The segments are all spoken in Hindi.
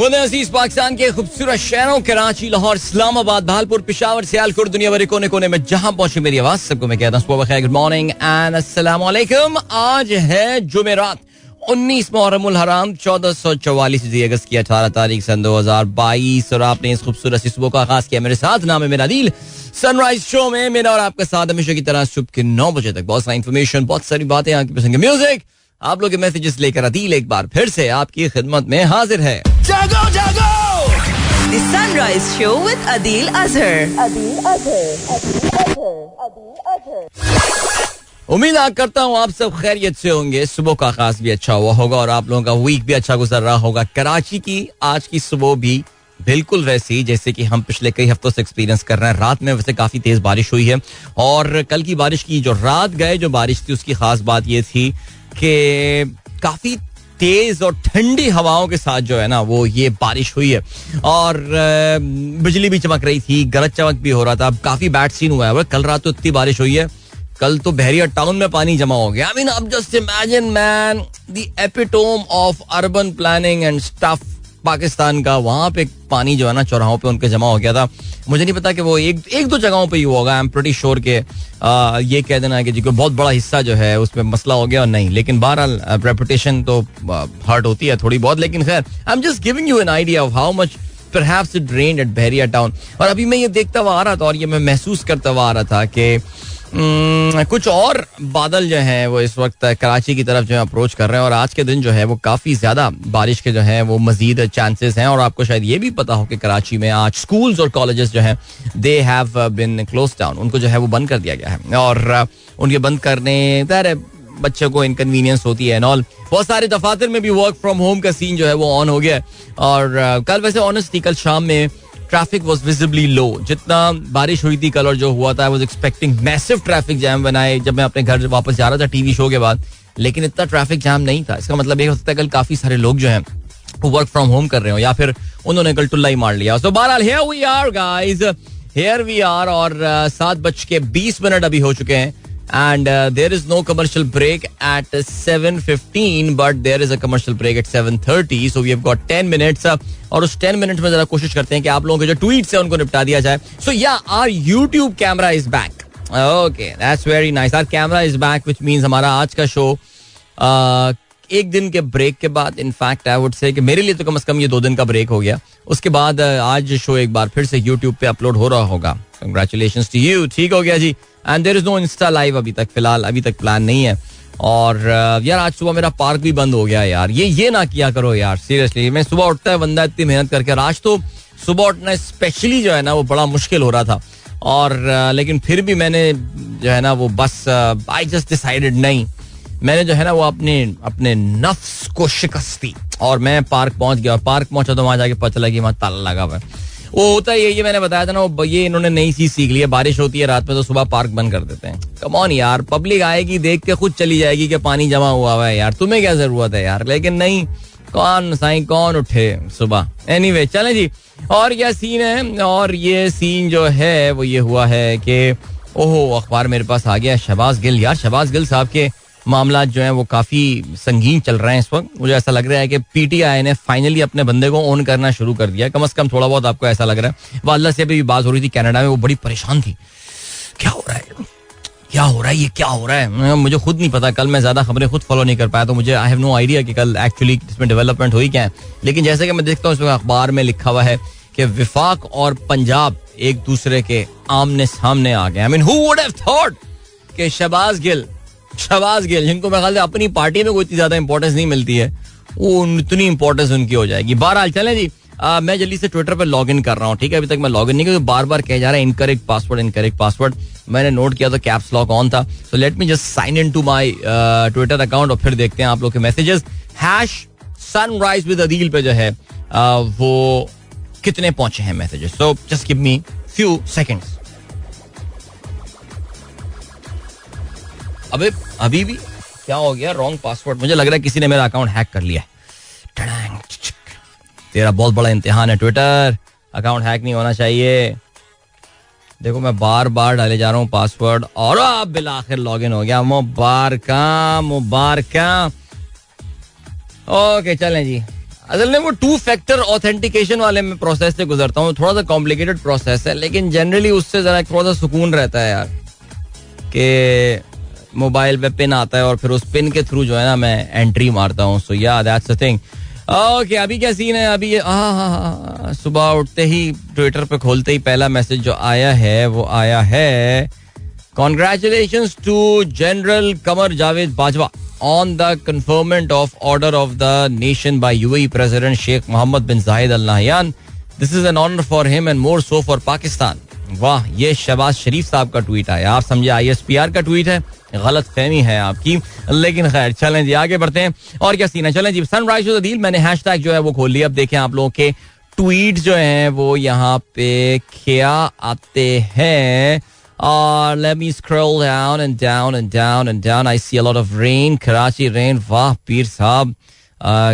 अजीज पाकिस्तान के खूबसूरत शहरों कराची, लाहौर, इस्लामाबाद, भालपुर, पिशावर, सियालकोट, दुनिया भर के कोने कोने में जहां पहुंचे मेरी आवाज सबको मैं कहता हूँ गुड मॉर्निंग एंड अस्सलाम वालेकुम। आज है जुमेरात 19 मुहर्रमुल हराम 1444 अगस्त की 18 तारीख सन 2022 और आपने इस खूबसूरत सुबह का आगाज किया मेरे साथ। नाम है मेरा दिल सनराइज शो में मेरा और आपका साथ हमेशा की तरह सुबह के 9 बजे तक। बहुत सारी इन्फॉर्मेशन, बहुत सारी बातें, आपकी पसंद के म्यूजिक, आप लोग के मैसेजेस लेकर अदील एक बार फिर से आपकी खिदमत में हाजिर है। जागो जागो The Sunrise Show with Adil Azhar. उम्मीद करता हूँ आप सब खैरियत से होंगे, सुबह का आगाज भी अच्छा हुआ होगा और आप लोगों का वीक भी अच्छा गुजर रहा होगा। कराची की आज की सुबह भी बिल्कुल वैसी जैसे कि हम पिछले कई हफ्तों से एक्सपीरियंस कर रहे हैं। रात में वैसे काफी तेज बारिश हुई है और कल की बारिश की जो रात गए जो बारिश थी उसकी खास बात ये थी कि काफी तेज और ठंडी हवाओं के साथ जो है ना वो ये बारिश हुई है और बिजली भी चमक रही थी, गरज चमक भी हो रहा था। काफी बैड सीन हुआ है। कल रात तो इतनी बारिश हुई है, कल तो बहरिया टाउन में पानी जमा हो गया। आई मीन अब just imagine man the epitome of urban planning and stuff Pakistan का। वहां पे पानी जो है ना चौराहों पे उनके जमा हो गया था। मुझे नहीं पता कि वो एक दो जगहों पे ही होगा। आई एम प्रीटी श्योर के ये कह देना है कि जी कोई बहुत बड़ा हिस्सा जो है उसमें मसला हो गया और नहीं, लेकिन बहरहाल रेपुटेशन तो हर्ट होती है थोड़ी बहुत। लेकिन खैर I am just giving you an idea of how much perhaps it rained at Bahria town. और अभी मैं ये देखता हुआ आ रहा था और ये मैं महसूस करता हुआ आ रहा था कि कुछ और बादल जो हैं वो इस वक्त कराची की तरफ जो है अप्रोच कर रहे हैं और आज के दिन जो है वो काफ़ी ज़्यादा बारिश के जो है वो मजीद चांसेस हैं। और आपको शायद ये भी पता हो कि कराची में आज स्कूल्स और कॉलेजेस जो हैं they have been close down, उनको जो है वो बंद कर दिया गया है और उनके बंद करने बच्चों को इनकन्वीनियंस होती है एंड ऑल। बहुत सारे दफातर में भी वर्क फ्रॉम होम का सीन जो है वो ऑन हो गया है और कल वैसे ऑनेस्टली कल शाम में ट्रैफिक वॉज विजिबली लो। जितना बारिश हुई थी कल और जो हुआ था I was expecting massive traffic jam बनाए जब मैं अपने घर वापस जा रहा था टीवी शो के बाद, लेकिन इतना ट्रैफिक जैम नहीं था। इसका मतलब ये हो सकता है कल काफी सारे लोग जो हैं वो वर्क फ्रॉम होम कर रहे हो या फिर उन्होंने कल टुल्ला ही मार लिया। सो बहरहाल here we are guys, here we are और 7:20 अभी हो चुके हैं and there is no commercial break at 7:15 but there is a commercial break at 7:30 so we have got 10 minutes और उस 10 मिनट में जरा कोशिश करते हैं कि आप लोगों के जो ट्वीट्स हैं उनको निपटा दिया जाए। So yeah, our YouTube camera is back. Okay, that's very nice. Our camera is back which means हमारा आज का शो एक दिन के ब्रेक के बाद, इनफैक्ट आई वुड से कि मेरे लिए तो कम से कम ये 2 दिन का ब्रेक हो गया। उसके बाद आज शो एक बार फिर से YouTube पे अपलोड हो रहा होगा। कंग्रेचुलेशंस टू यू, ठीक हो गया जी। And there is no insta live अभी तक, फिलहाल अभी तक प्लान नहीं है। और यार आज सुबह मेरा पार्क भी बंद हो गया यार। ये ना किया करो यार, सीरियसली। मैं सुबह उठता है बंदा इतनी मेहनत करके, आज तो सुबह उठना स्पेशली जो है ना वो बड़ा मुश्किल हो रहा था और लेकिन फिर भी मैंने जो है ना वो बस आई जस्ट डिसाइडेड नहीं, मैंने जो है ना वो अपने नफ्स को शिकस्त दी और मैं पार्क पहुंच गया। और पार्क पहुंचा तो वहां जाके पता लगा कि वहां ताला लगा हुआ है। वो होता है ये मैंने बताया था ना, वो ये इन्होंने नई चीज सीख ली है। बारिश होती है रात में तो सुबह पार्क बंद कर देते हैं। कम ऑन यार, पब्लिक आएगी देख के खुद चली जाएगी कि पानी जमा हुआ है यार, तुम्हें क्या जरूरत है यार। लेकिन नहीं, कौन उठे सुबह। एनीवे चलें जी। और यह सीन है और ये सीन जो है वो ये हुआ है कि ओहो अखबार मेरे पास आ गया शहबाज गिल। यार शहबाज गिल साहब के मामला जो हैं वो काफी संगीन चल रहे हैं इस वक्त। मुझे ऐसा लग रहा है कि पीटीआई ने फाइनली अपने बंदे को ओन करना शुरू कर दिया, कम से कम थोड़ा बहुत आपको ऐसा लग रहा है। वाल्ला से भी बात हो रही थी कनाडा में, वो बड़ी परेशान थी, क्या हो रहा है ये क्या हो रहा है, मुझे खुद नहीं पता। कल मैं ज्यादा खबरें खुद फॉलो नहीं कर पाया तो मुझे आई हैव नो आइडिया कि कल एक्चुअली इसमें डेवलपमेंट हुई क्या है। लेकिन जैसे कि मैं देखता हूँ इस वक्त अखबार में लिखा हुआ है कि विफाक और पंजाब एक दूसरे के आमने सामने आ गए। I mean who would have thought कि शहबाज गिल जिनको मैं ख्याल से अपनी पार्टी में कोई इतनी ज्यादा इंपॉर्टेंस नहीं मिलती है, वो इतनी इंपॉर्टेंस उनकी हो जाएगी। बहरहाल चलें जी। मैं जल्दी से ट्विटर पे लॉग इन कर रहा हूँ, ठीक है। अभी तक मैं लॉग इन नहीं किया, बार बार कह जा रहा है इनकरेक्ट पासवर्ड। मैंने नोट किया तो कैप्स लॉक ऑन था। So let me just sign in to my Twitter account और फिर देखते हैं आप लोग के मैसेजेस। #sunrise with adil पे जो है वो कितने पहुंचे हैं messages. So just give me few seconds. अभी भी क्या हो गया, रॉन्ग पासवर्ड। मुझे लग रहा है किसी ने मेरा अकाउंट हैक कर लिया है। तेरा बहुत बड़ा इम्तिहान है ट्विटर, अकाउंट हैक नहीं होना चाहिए। देखो मैं बार बार डाले जा रहा हूँ पासवर्ड और अब बिलाखिर लॉगिन हो गया। मुबारका। ओके चलें जी, असल में वो 2 फैक्टर ऑथेंटिकेशन वाले में प्रोसेस से गुजरता हूँ. थोड़ा सा कॉम्प्लिकेटेड प्रोसेस है, लेकिन जनरली उससे जरा थोड़ा सा सुकून रहता है यार, कि मोबाइल पे पिन आता है और फिर उस पिन के थ्रू जो है ना मैं एंट्री मारता हूँ. सो या दैट्स द थिंग. ओके, अभी क्या सीन है? अभी ये सुबह उठते ही ट्विटर पे खोलते ही पहला मैसेज जो आया है वो आया है, congratulations to general Qamar Javed Bajwa on the conferment of order of the nation by UAE President Sheikh Mohammed bin Zayed Al Nahyan. This is an honor for him and more so for Pakistan. वाह, ये शहबाज शरीफ साहब का ट्वीट आया. आप समझे ISPR का ट्वीट है, गलत फहमी है आपकी, लेकिन खैर चलें जी, आगे बढ़ते हैं. और क्या सीन है? चलें जी, सनराइज टू द डील. मैंने हैशटैग जो है वो खोल लिया. अब देखें आप लोगों के ट्वीट जो हैं वो यहाँ पे क्या आते हैं. Let me scroll down and down and down and down. I see a lot of rain. Karachi rain. वाह पीर साहब,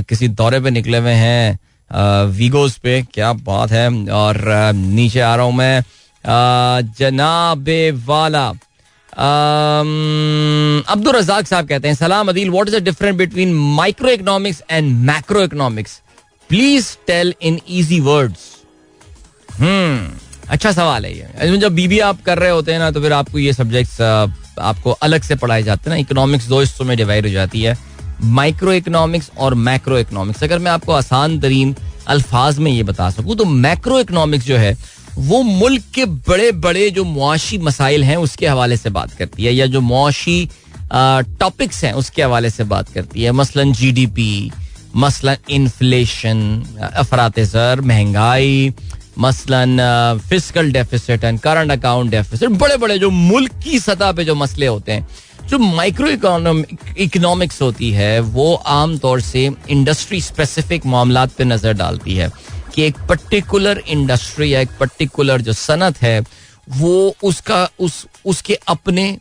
किसी दौरे पे निकले हुए हैं वीगोस पे, क्या बात है. और नीचे आ रहा हूँ मैं. जनाबे वाला अब्दुल रज़ाक साहब कहते हैं, सलाम Adeel, what is the difference between micro economics and macro economics? Please tell in easy words. अच्छा सवाल है ये. जब बीबी आप कर रहे होते हैं ना, तो फिर आपको ये सब्जेक्ट्स आपको अलग से पढ़ाए जाते हैं ना. इकोनॉमिक्स 2 हिस्सों में डिवाइड हो जाती है, माइक्रो इकोनॉमिक्स और मैक्रो इकोनॉमिक्स. अगर मैं आपको आसान तरीन अल्फाज में ये बता सकूं तो मैक्रो इकोनॉमिक्स जो है वो मुल्क के बड़े बड़े जो मुआशी मसाइल हैं उसके हवाले से बात करती है, या जो मुआशी टॉपिक्स हैं उसके हवाले से बात करती है. मसलन GDP, मसलन इन्फ्लेशन, अफरात ज़र, महंगाई, मसलन fiscal deficit and current account deficit, बड़े बड़े जो मुल्क की सतह पे जो मसले होते हैं. जो माइक्रो इकोनॉमिक्स होती है वो आम तौर से इंडस्ट्री स्पेसिफिक मामलात पे नजर डालती है कि एक पर्टिकुलर इंडस्ट्री या एक पर्टिकुलर जो सनत है वो उसके अपने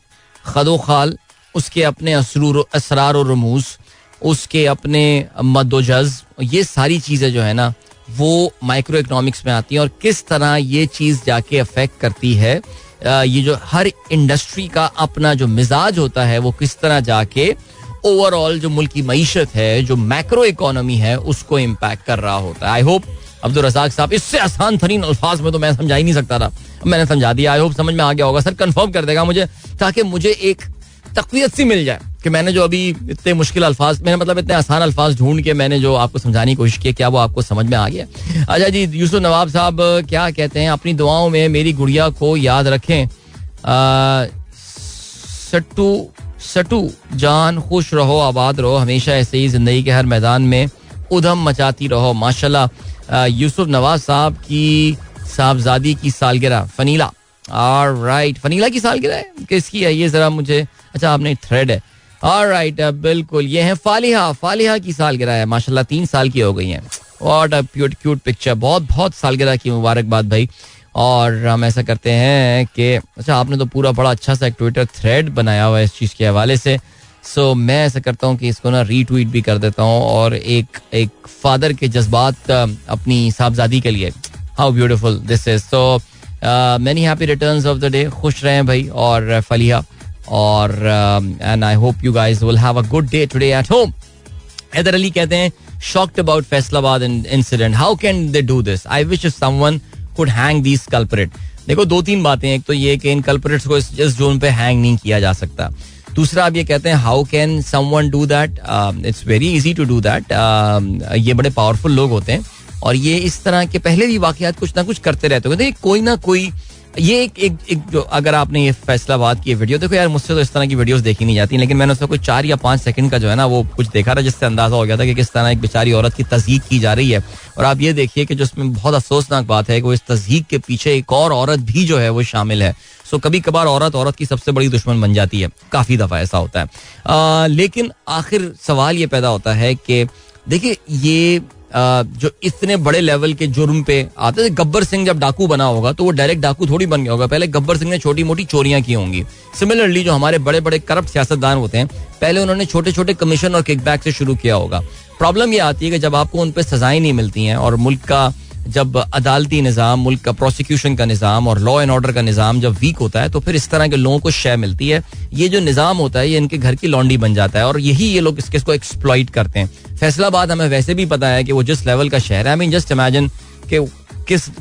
खदोखाल, उसके अपने असरार और रमूज, उसके अपने मद्दोजज, ये सारी चीज़ें जो है ना वो माइक्रो इकोनॉमिक्स में आती हैं. और किस तरह ये चीज़ जाके अफेक्ट करती है, ये जो हर इंडस्ट्री का अपना जो मिजाज होता है वो किस तरह जाके ओवरऑल जो मुल्क की मईशत है, जो मैक्रो इकोनॉमी है, उसको इम्पैक्ट कर रहा होता है. आई होप अब्दुल रज़ाक साहब, इससे आसान तरीन अल्फाज में तो मैं समझा ही नहीं सकता था, मैंने समझा दिया. आई होप समझ में आ गया होगा. सर कंफर्म कर देगा मुझे, ताकि मुझे एक तक़वियत सी मिल जाए कि मैंने जो अभी इतने मुश्किल अल्फाज, मैंने मतलब इतने आसान अल्फाज ढूंढ के मैंने जो आपको समझाने की कोशिश की, क्या वो आपको समझ में आ गया? अच्छा जी, यूसुफ नवाब साहब क्या कहते हैं, अपनी दुआओं में मेरी गुड़िया को याद रखें. सटू जान, खुश रहो, आबाद रहो, हमेशा ऐसे ही जिंदगी के हर मैदान में उधम मचाती रहो. माशाल्लाह. यूसुफ नवाब साहब की साहबजादी की सालगिरह फनीला. ऑलराइट, फनीला की सालगिरह है, किसकी है ये जरा मुझे, अच्छा आपने थ्रेड है. ऑलराइट, बिल्कुल ये है फालिहा की सालगिरह है. माशाल्लाह 3 साल की हो गई हैं. What a cute picture. बहुत बहुत सालगिरह की मुबारकबाद भाई. और हम ऐसा करते हैं कि अच्छा आपने तो पूरा बड़ा अच्छा सा एक ट्विटर थ्रेड बनाया हुआ है इस चीज़ के हवाले से. सो मैं ऐसा करता हूँ कि इसको ना रीट्वीट भी कर देता हूँ और एक फादर के जज्बात अपनी साहबजादी के लिए. How beautiful this is. So many happy returns of the day. खुश रहें भाई और फलिया. और and I hope you guys will have a good day today at home. Haider Ali कहते हैं, shocked about Faisalabad incident, how can they do this? I wish if someone could hang these culprit. देखो 2-3 बातें. एक तो ये कि इन कल्परेट्स को इस जोन पे हैंग नहीं किया जा सकता. दूसरा आप ये कहते हैं how can someone do that? It's very easy to do that. ये बड़े पावरफुल लोग होते हैं और ये इस तरह के पहले भी वाकयात कुछ ना कुछ करते रहते हैं. कोई ना कोई ये एक जो, अगर आपने ये फैसलाबाद की वीडियो देखो यार, मुझसे तो इस तरह की वीडियोस देखी नहीं जाती, लेकिन मैंने उसका कोई 4 या 5 सेकंड का जो है ना वो कुछ देखा था, जिससे अंदाजा हो गया था कि किस तरह एक बेचारी औरत की तज़हीक की जा रही है. और आप ये देखिए कि जो इसमें बहुत अफसोसनाक बात है कि वो इस तज़हीक के पीछे एक और औरत भी जो है वो शामिल है. सो कभी कभार औरत की सबसे बड़ी दुश्मन बन जाती है, काफ़ी दफ़ा ऐसा होता है. लेकिन आखिर सवाल ये पैदा होता है कि देखिए ये जो इतने बड़े लेवल के जुर्म पे आते थे, गब्बर सिंह जब डाकू बना होगा तो वो डायरेक्ट डाकू थोड़ी बन गया होगा. पहले गब्बर सिंह ने छोटी मोटी चोरियां की होंगी. सिमिलरली जो हमारे बड़े बड़े करप्ट सियासतदान होते हैं, पहले उन्होंने छोटे छोटे कमीशन और किकबैक से शुरू किया होगा. प्रॉब्लम ये आती है कि जब आपको उन पर सजाएं नहीं मिलती हैं और मुल्क का जब अदालती निज़ाम, मुल्क का प्रोसिक्यूशन का निज़ाम और लॉ एंड ऑर्डर का निज़ाम जब वीक होता है तो फिर इस तरह के लोगों को शय मिलती है. ये जो निज़ाम होता है ये इनके घर की लौंडी बन जाता है और यही ये लोग इसको एक्सप्लॉइट करते हैं. फैसलाबाद हमें वैसे भी पता है कि वो जिस लेवल का शहर है. आई मीन जस्ट इमेजिन कि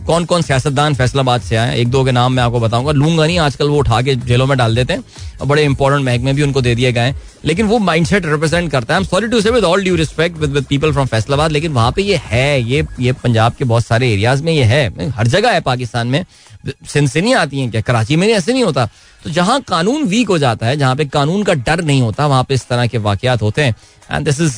कौन कौन सियासतदान फैसलाबाद से आए. एक दो के नाम मैं आपको बताऊंगा, लूंगा नहीं, आजकल वो उठा के जेलों में डाल देते हैं और बड़े इंपॉर्टेंट महकमे भी उनको दे दिए गए. लेकिन वो माइंडसेट रिप्रेजेंट करता है. आई एम सॉरी टू से with all due respect with people from Faisalabad, लेकिन वहां पे ये है. ये पंजाब के बहुत सारे एरियाज में ये है, हर जगह है पाकिस्तान में. सिंध से नहीं आती हैं क्या? कराची में ऐसे नहीं होता. तो जहां कानून वीक हो जाता है, जहां पे कानून का डर नहीं होता, वहां पे इस तरह के वाकयात होते हैं. And this is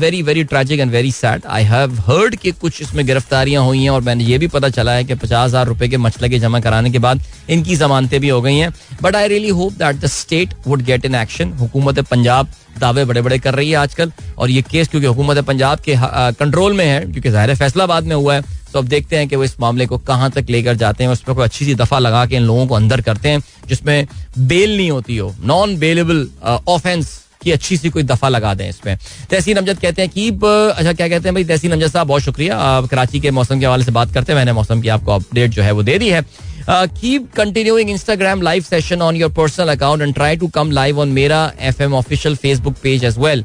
very very tragic and very sad. I have heard कि कुछ इसमें गिरफ्तारियां हुई हैं और मैंने ये भी पता चला है कि 50,000 रुपए के मसलगे जमा कराने के बाद इनकी जमानतें भी हो गई हैं. But I really hope that the state would get in action. हुकूमत पंजाब दावे बड़े बड़े कर रही है आजकल, और ये केस क्योंकि हुकूमत पंजाब के कंट्रोल में है, क्योंकि ज़ाहिर फैसलाबाद में हुआ है, तो अब देखते हैं कि वो इस मामले को कहां तक लेकर जाते हैं. उस पर कोई अच्छी सी दफा लगा के इन लोगों को अंदर करते हैं जिसमें बेल नहीं होती हो, नॉन बेलेबल ऑफेंस की अच्छी सी कोई दफा लगा दें इस पे. तहसीन अमजद कहते हैं कि अच्छा क्या कहते हैं भाई, तहसीन अमजद साहब बहुत शुक्रिया. आप कराची के मौसम के हवाले से बात करते हैं, मैंने मौसम की आपको अपडेट जो है वो दे दी है. Keep continuing Instagram live session on your personal account and try to come live on मेरा FM official Facebook page as well.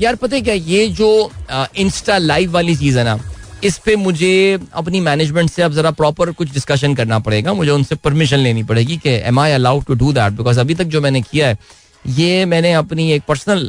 यार पता है क्या, ये जो इंस्टा लाइव वाली चीज है ना, इस पे मुझे अपनी मैनेजमेंट से अब जरा प्रॉपर कुछ डिस्कशन करना पड़ेगा. मुझे उनसे परमिशन लेनी पड़ेगी कि am I allowed to do that, because अभी तक जो मैंने किया है ये मैंने अपनी एक पर्सनल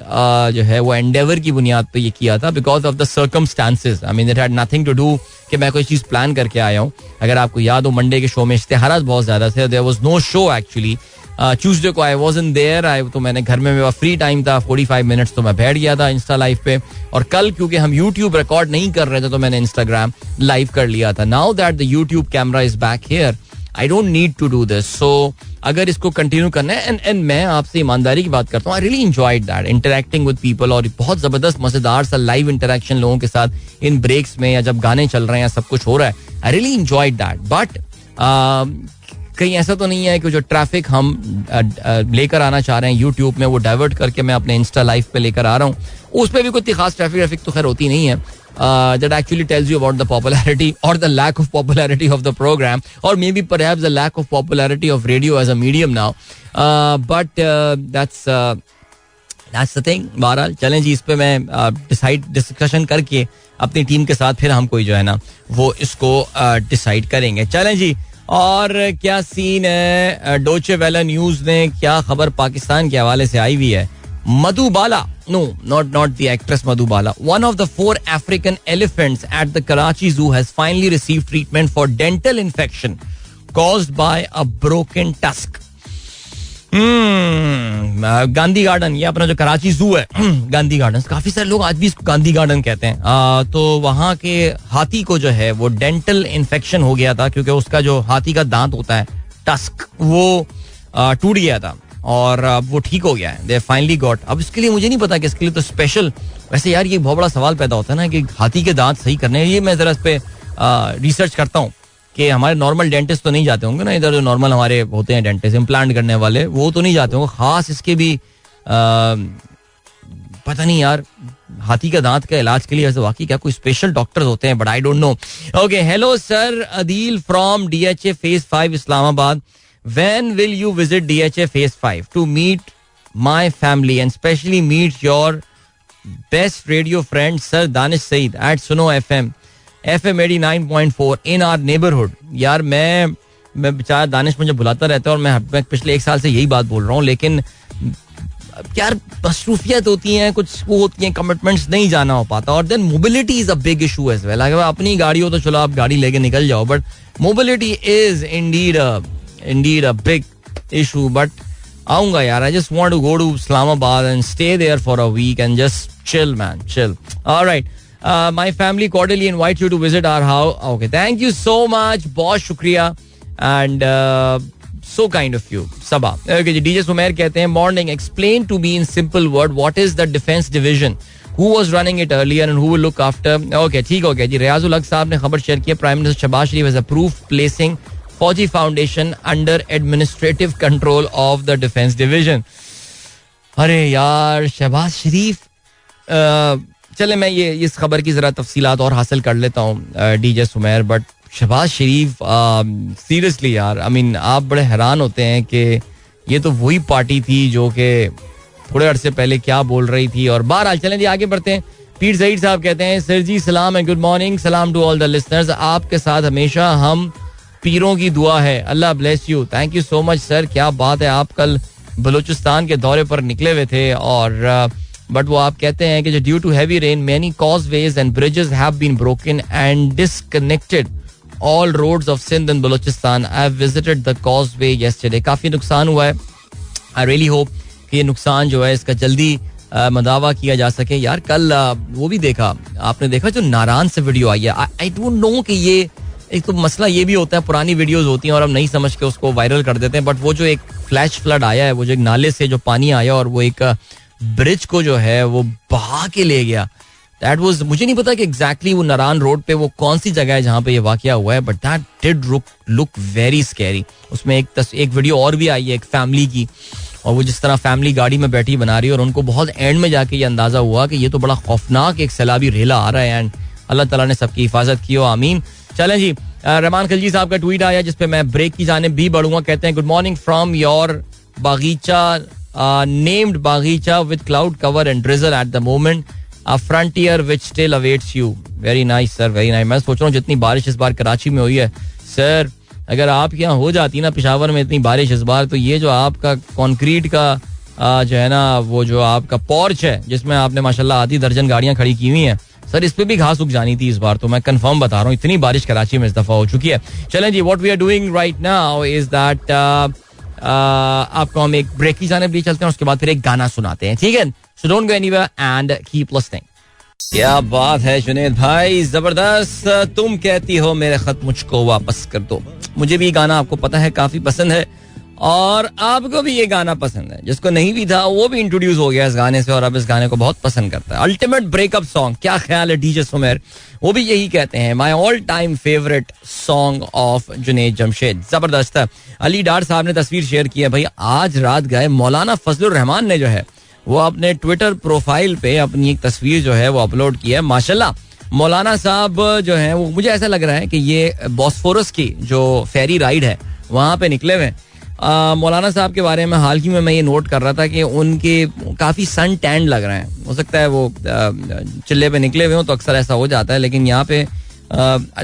जो है वो एंडेवर की बुनियाद पे ये किया था, because of the circumstances. I mean it had nothing to do कि मैं कोई चीज़ प्लान करके आया हूँ. अगर आपको याद हो, मंडे के शो में इश्तेहारात बहुत ज़्यादा थे. There was no show actually. Tuesday को आई वाज़न्ट देयर. तो मैंने घर में मेरा फ्री टाइम था, 45 मिनट्स तो मैं बैठ गया था इंस्टा लाइव पे. और कल क्योंकि हम यूट्यूब रिकॉर्ड नहीं कर रहे थे तो मैंने इंस्टाग्राम लाइव कर लिया था. Now that the YouTube camera is back here, I don't need to do this. So अगर इसको कंटिन्यू करना है, एंड मैं आपसे ईमानदारी की बात करता हूँ, I really enjoyed that interacting with people. और बहुत जबरदस्त मजेदार सा लाइव इंटरेक्शन लोगों के साथ इन ब्रेक्स में, या जब गाने चल रहे हैं, सब कुछ हो रहा है. I really enjoyed that. But कहीं ऐसा तो नहीं है कि जो ट्रैफिक हम लेकर आना चाह रहे हैं यूट्यूब में, वो डाइवर्ट करके मैं अपने इंस्टा लाइव पे लेकर आ रहा हूँ. उस पर भी कोई खास ट्रैफिक तो खैर होती नहीं है. That actually tells you about the popularity or the lack of popularity of the program, or maybe perhaps the lack of popularity of radio as a medium now. But that's the thing. बहरहाल चलें जी, इस पे मैं डिस्कशन करके अपनी टीम के साथ फिर हम कोई जो है ना वो इसको डिसाइड करेंगे. चलें जी, और क्या सीन है? डोचे वेला न्यूज ने क्या खबर पाकिस्तान के हवाले से आई हुई है. Madhubala, no, not the actress Madhubala. One of the 4 African elephants at the Karachi Zoo has finally received treatment for dental infection caused by a broken tusk. Gandhi garden, ये अपना जो कराची जू है, गांधी गार्डन, काफी सारे लोग आज भी इसको गांधी गार्डन कहते हैं. तो वहाँ के हाथी को जो है वो डेंटल इन्फेक्शन हो गया था, क्योंकि उसका जो हाथी का दांत होता है, टस्क, वो टूट गया था और अब वो ठीक हो गया है. They finally got. अब इसके लिए मुझे नहीं पता कि इसके लिए तो स्पेशल, वैसे यार ये बहुत बड़ा सवाल पैदा होता है ना कि हाथी के दांत सही करने. ये मैं जरा इस पे रिसर्च करता हूँ कि हमारे नॉर्मल डेंटिस्ट तो नहीं जाते होंगे ना इधर, जो नॉर्मल हमारे होते हैं डेंटिस्ट इम्प्लांट करने वाले, वो तो नहीं जाते होंगे. खास इसके भी पता नहीं यार, हाथी का दांत का इलाज के लिए वैसे वाकई क्या कोई स्पेशल डॉक्टर्स होते हैं, but I don't know. Okay, hello sir, Adeel from DHA Phase 5 Islamabad. When will you visit DHA Phase 5 to meet my family and especially meet your best radio friend Sir Danish Saeed at Suno FM 89.4 in our neighborhood. यार मैं बेचारा दानिश मुझे बुलाता रहता है और मैं पिछले 1 साल से यही बात बोल रहा हूँ, लेकिन यार मसरूफियत होती हैं, कुछ वो होती हैं, कमिटमेंट्स, नहीं जाना हो पाता. और then mobility is a big issue as well. अगर अपनी गाड़ी हो तो चलो आप गाड़ी लेके निकल जाओ, but mobility is indeed a big issue. But आऊंगा यार, I just want to go to Islamabad and stay there for a week and just chill, man, chill. All right, my family cordially invite you to visit our house. Okay, thank you so much, बहुत शुक्रिया, and so kind of you, Sabah. Okay, DJ Sumer कहते हैं, morning, explain to me in simple word what is the defense division, who was running it earlier and who will look after. Okay, ठीक हो गया जी. रियाजुल हक साहब ने खबर शेयर की, prime minister Shehbaz Sharif has approved placing Fauji foundation under administrative control of the defence division. अरे यार शहबाज शरीफ, चले मैं ये इस खबर की जरा तफसीलात और हासिल कर लेता हूँ DJ Sumer. But Shehbaz Sharif, seriously यार, आई मीन आप बड़े हैरान होते हैं कि ये तो वही पार्टी थी जो कि थोड़े अरसे पहले क्या बोल रही थी. और बहरहाल चलें जी आगे बढ़ते हैं. पीर सईद साहब कहते हैं सर जी सलाम एंड गुड मॉर्निंग, सलाम टू ऑल द लिसनर्स. आपके साथ हमेशा हम पीरों की दुआ है, Allah bless you. Thank you so much sir. क्या बात है, आप कल बलूचिस्तान के दौरे पर निकले हुए थे और बट वो आप कहते हैं कि due to heavy rain many causeways and bridges have been broken and disconnected all roads of Sindh and Balochistan. I have visited the causeway yesterday. काफी नुकसान हुआ है. आई रियली होप कि ये नुकसान जो है इसका जल्दी मदावा किया जा सके. यार कल वो भी देखा, आपने देखा जो नारायण से वीडियो आई है. आई डोंट नो कि ये एक तो मसला ये भी होता है, पुरानी वीडियोस होती हैं और हम नहीं समझ के उसको वायरल कर देते हैं. बट वो जो एक फ्लैश फ्लड आया है, वो जो एक नाले से जो पानी आया और वो एक ब्रिज को जो है वो बहा के ले गया. दैट वाज, मुझे नहीं पता कि एग्जैक्टली वो नारायण रोड पे वो कौन सी जगह है जहाँ पे ये वाकया हुआ है, but that did look very scary. उसमें एक वीडियो और भी आई है एक फैमिली की, और वो जिस तरह फैमिली गाड़ी में बैठी बना रही है और उनको बहुत एंड में जाके ये अंदाजा हुआ कि ये तो बड़ा खौफनाक एक सैलाबी रेला आ रहा है. एंड अल्लाह ताला ने सबकी हिफाजत की हो, आमीन. चलें जी, रहमान खिलजी साहब का ट्वीट आया जिसपे मैं ब्रेक की जानिब भी बढ़ूंगा. कहते हैं गुड मॉर्निंग फ्रॉम योर बागीचा नेम्ड बागीचा with cloud cover and drizzle at the moment, a frontier which still awaits you. Very nice sir, very nice. मैं सोच रहा हूँ जितनी बारिश इस बार कराची में हुई है सर, अगर आप यहाँ हो जाती ना पेशावर में इतनी बारिश इस बार, तो ये जो आपका कंक्रीट का जो है ना वो जो आपका पोर्च है जिसमें आपने माशाल्लाह आधी दर्जन गाड़ियां खड़ी की हुई हैं सर, इस पे भी घास उग जानी थी इस बार. तो मैं कंफर्म बता रहा हूँ इतनी बारिश कराची में इस दफा हो चुकी है. चलें जी, what we are doing right now is that आपको हम एक ब्रेक की जानिब ले चलते हैं, उसके बाद फिर एक गाना सुनाते हैं, ठीक है? सो don't go anywhere and keep listening. क्या बात है जुनैद भाई, जबरदस्त. तुम कहती हो मेरे खत मुझको वापस कर दो. मुझे भी गाना आपको पता है काफी पसंद है और आपको भी ये गाना पसंद है. जिसको नहीं भी था वो भी इंट्रोड्यूस हो गया इस गाने से और अब इस गाने को बहुत पसंद करता है. अल्टीमेट ब्रेकअप सॉन्ग, क्या ख्याल है डीजे सुमेर? वो भी यही कहते हैं, my all time favourite song of Junaid Jamshed. जबरदस्त है. अली डार साहब ने तस्वीर शेयर की है भाई, आज रात गए मौलाना फजलुर रहमान ने जो है वो अपने ट्विटर प्रोफाइल पे अपनी एक तस्वीर जो है वो अपलोड की है. माशाल्लाह मौलाना साहब जो है वो, मुझे ऐसा लग रहा है कि ये बॉस्फोरस की जो फेरी राइड है वहाँ पे निकले हुए. मौलाना साहब के बारे में हाल ही में मैं ये नोट कर रहा था कि उनके काफ़ी सन टैंड लग रहे हैं. हो सकता है वो चिल्ले पे निकले हुए हों तो अक्सर ऐसा हो जाता है, लेकिन यहाँ पे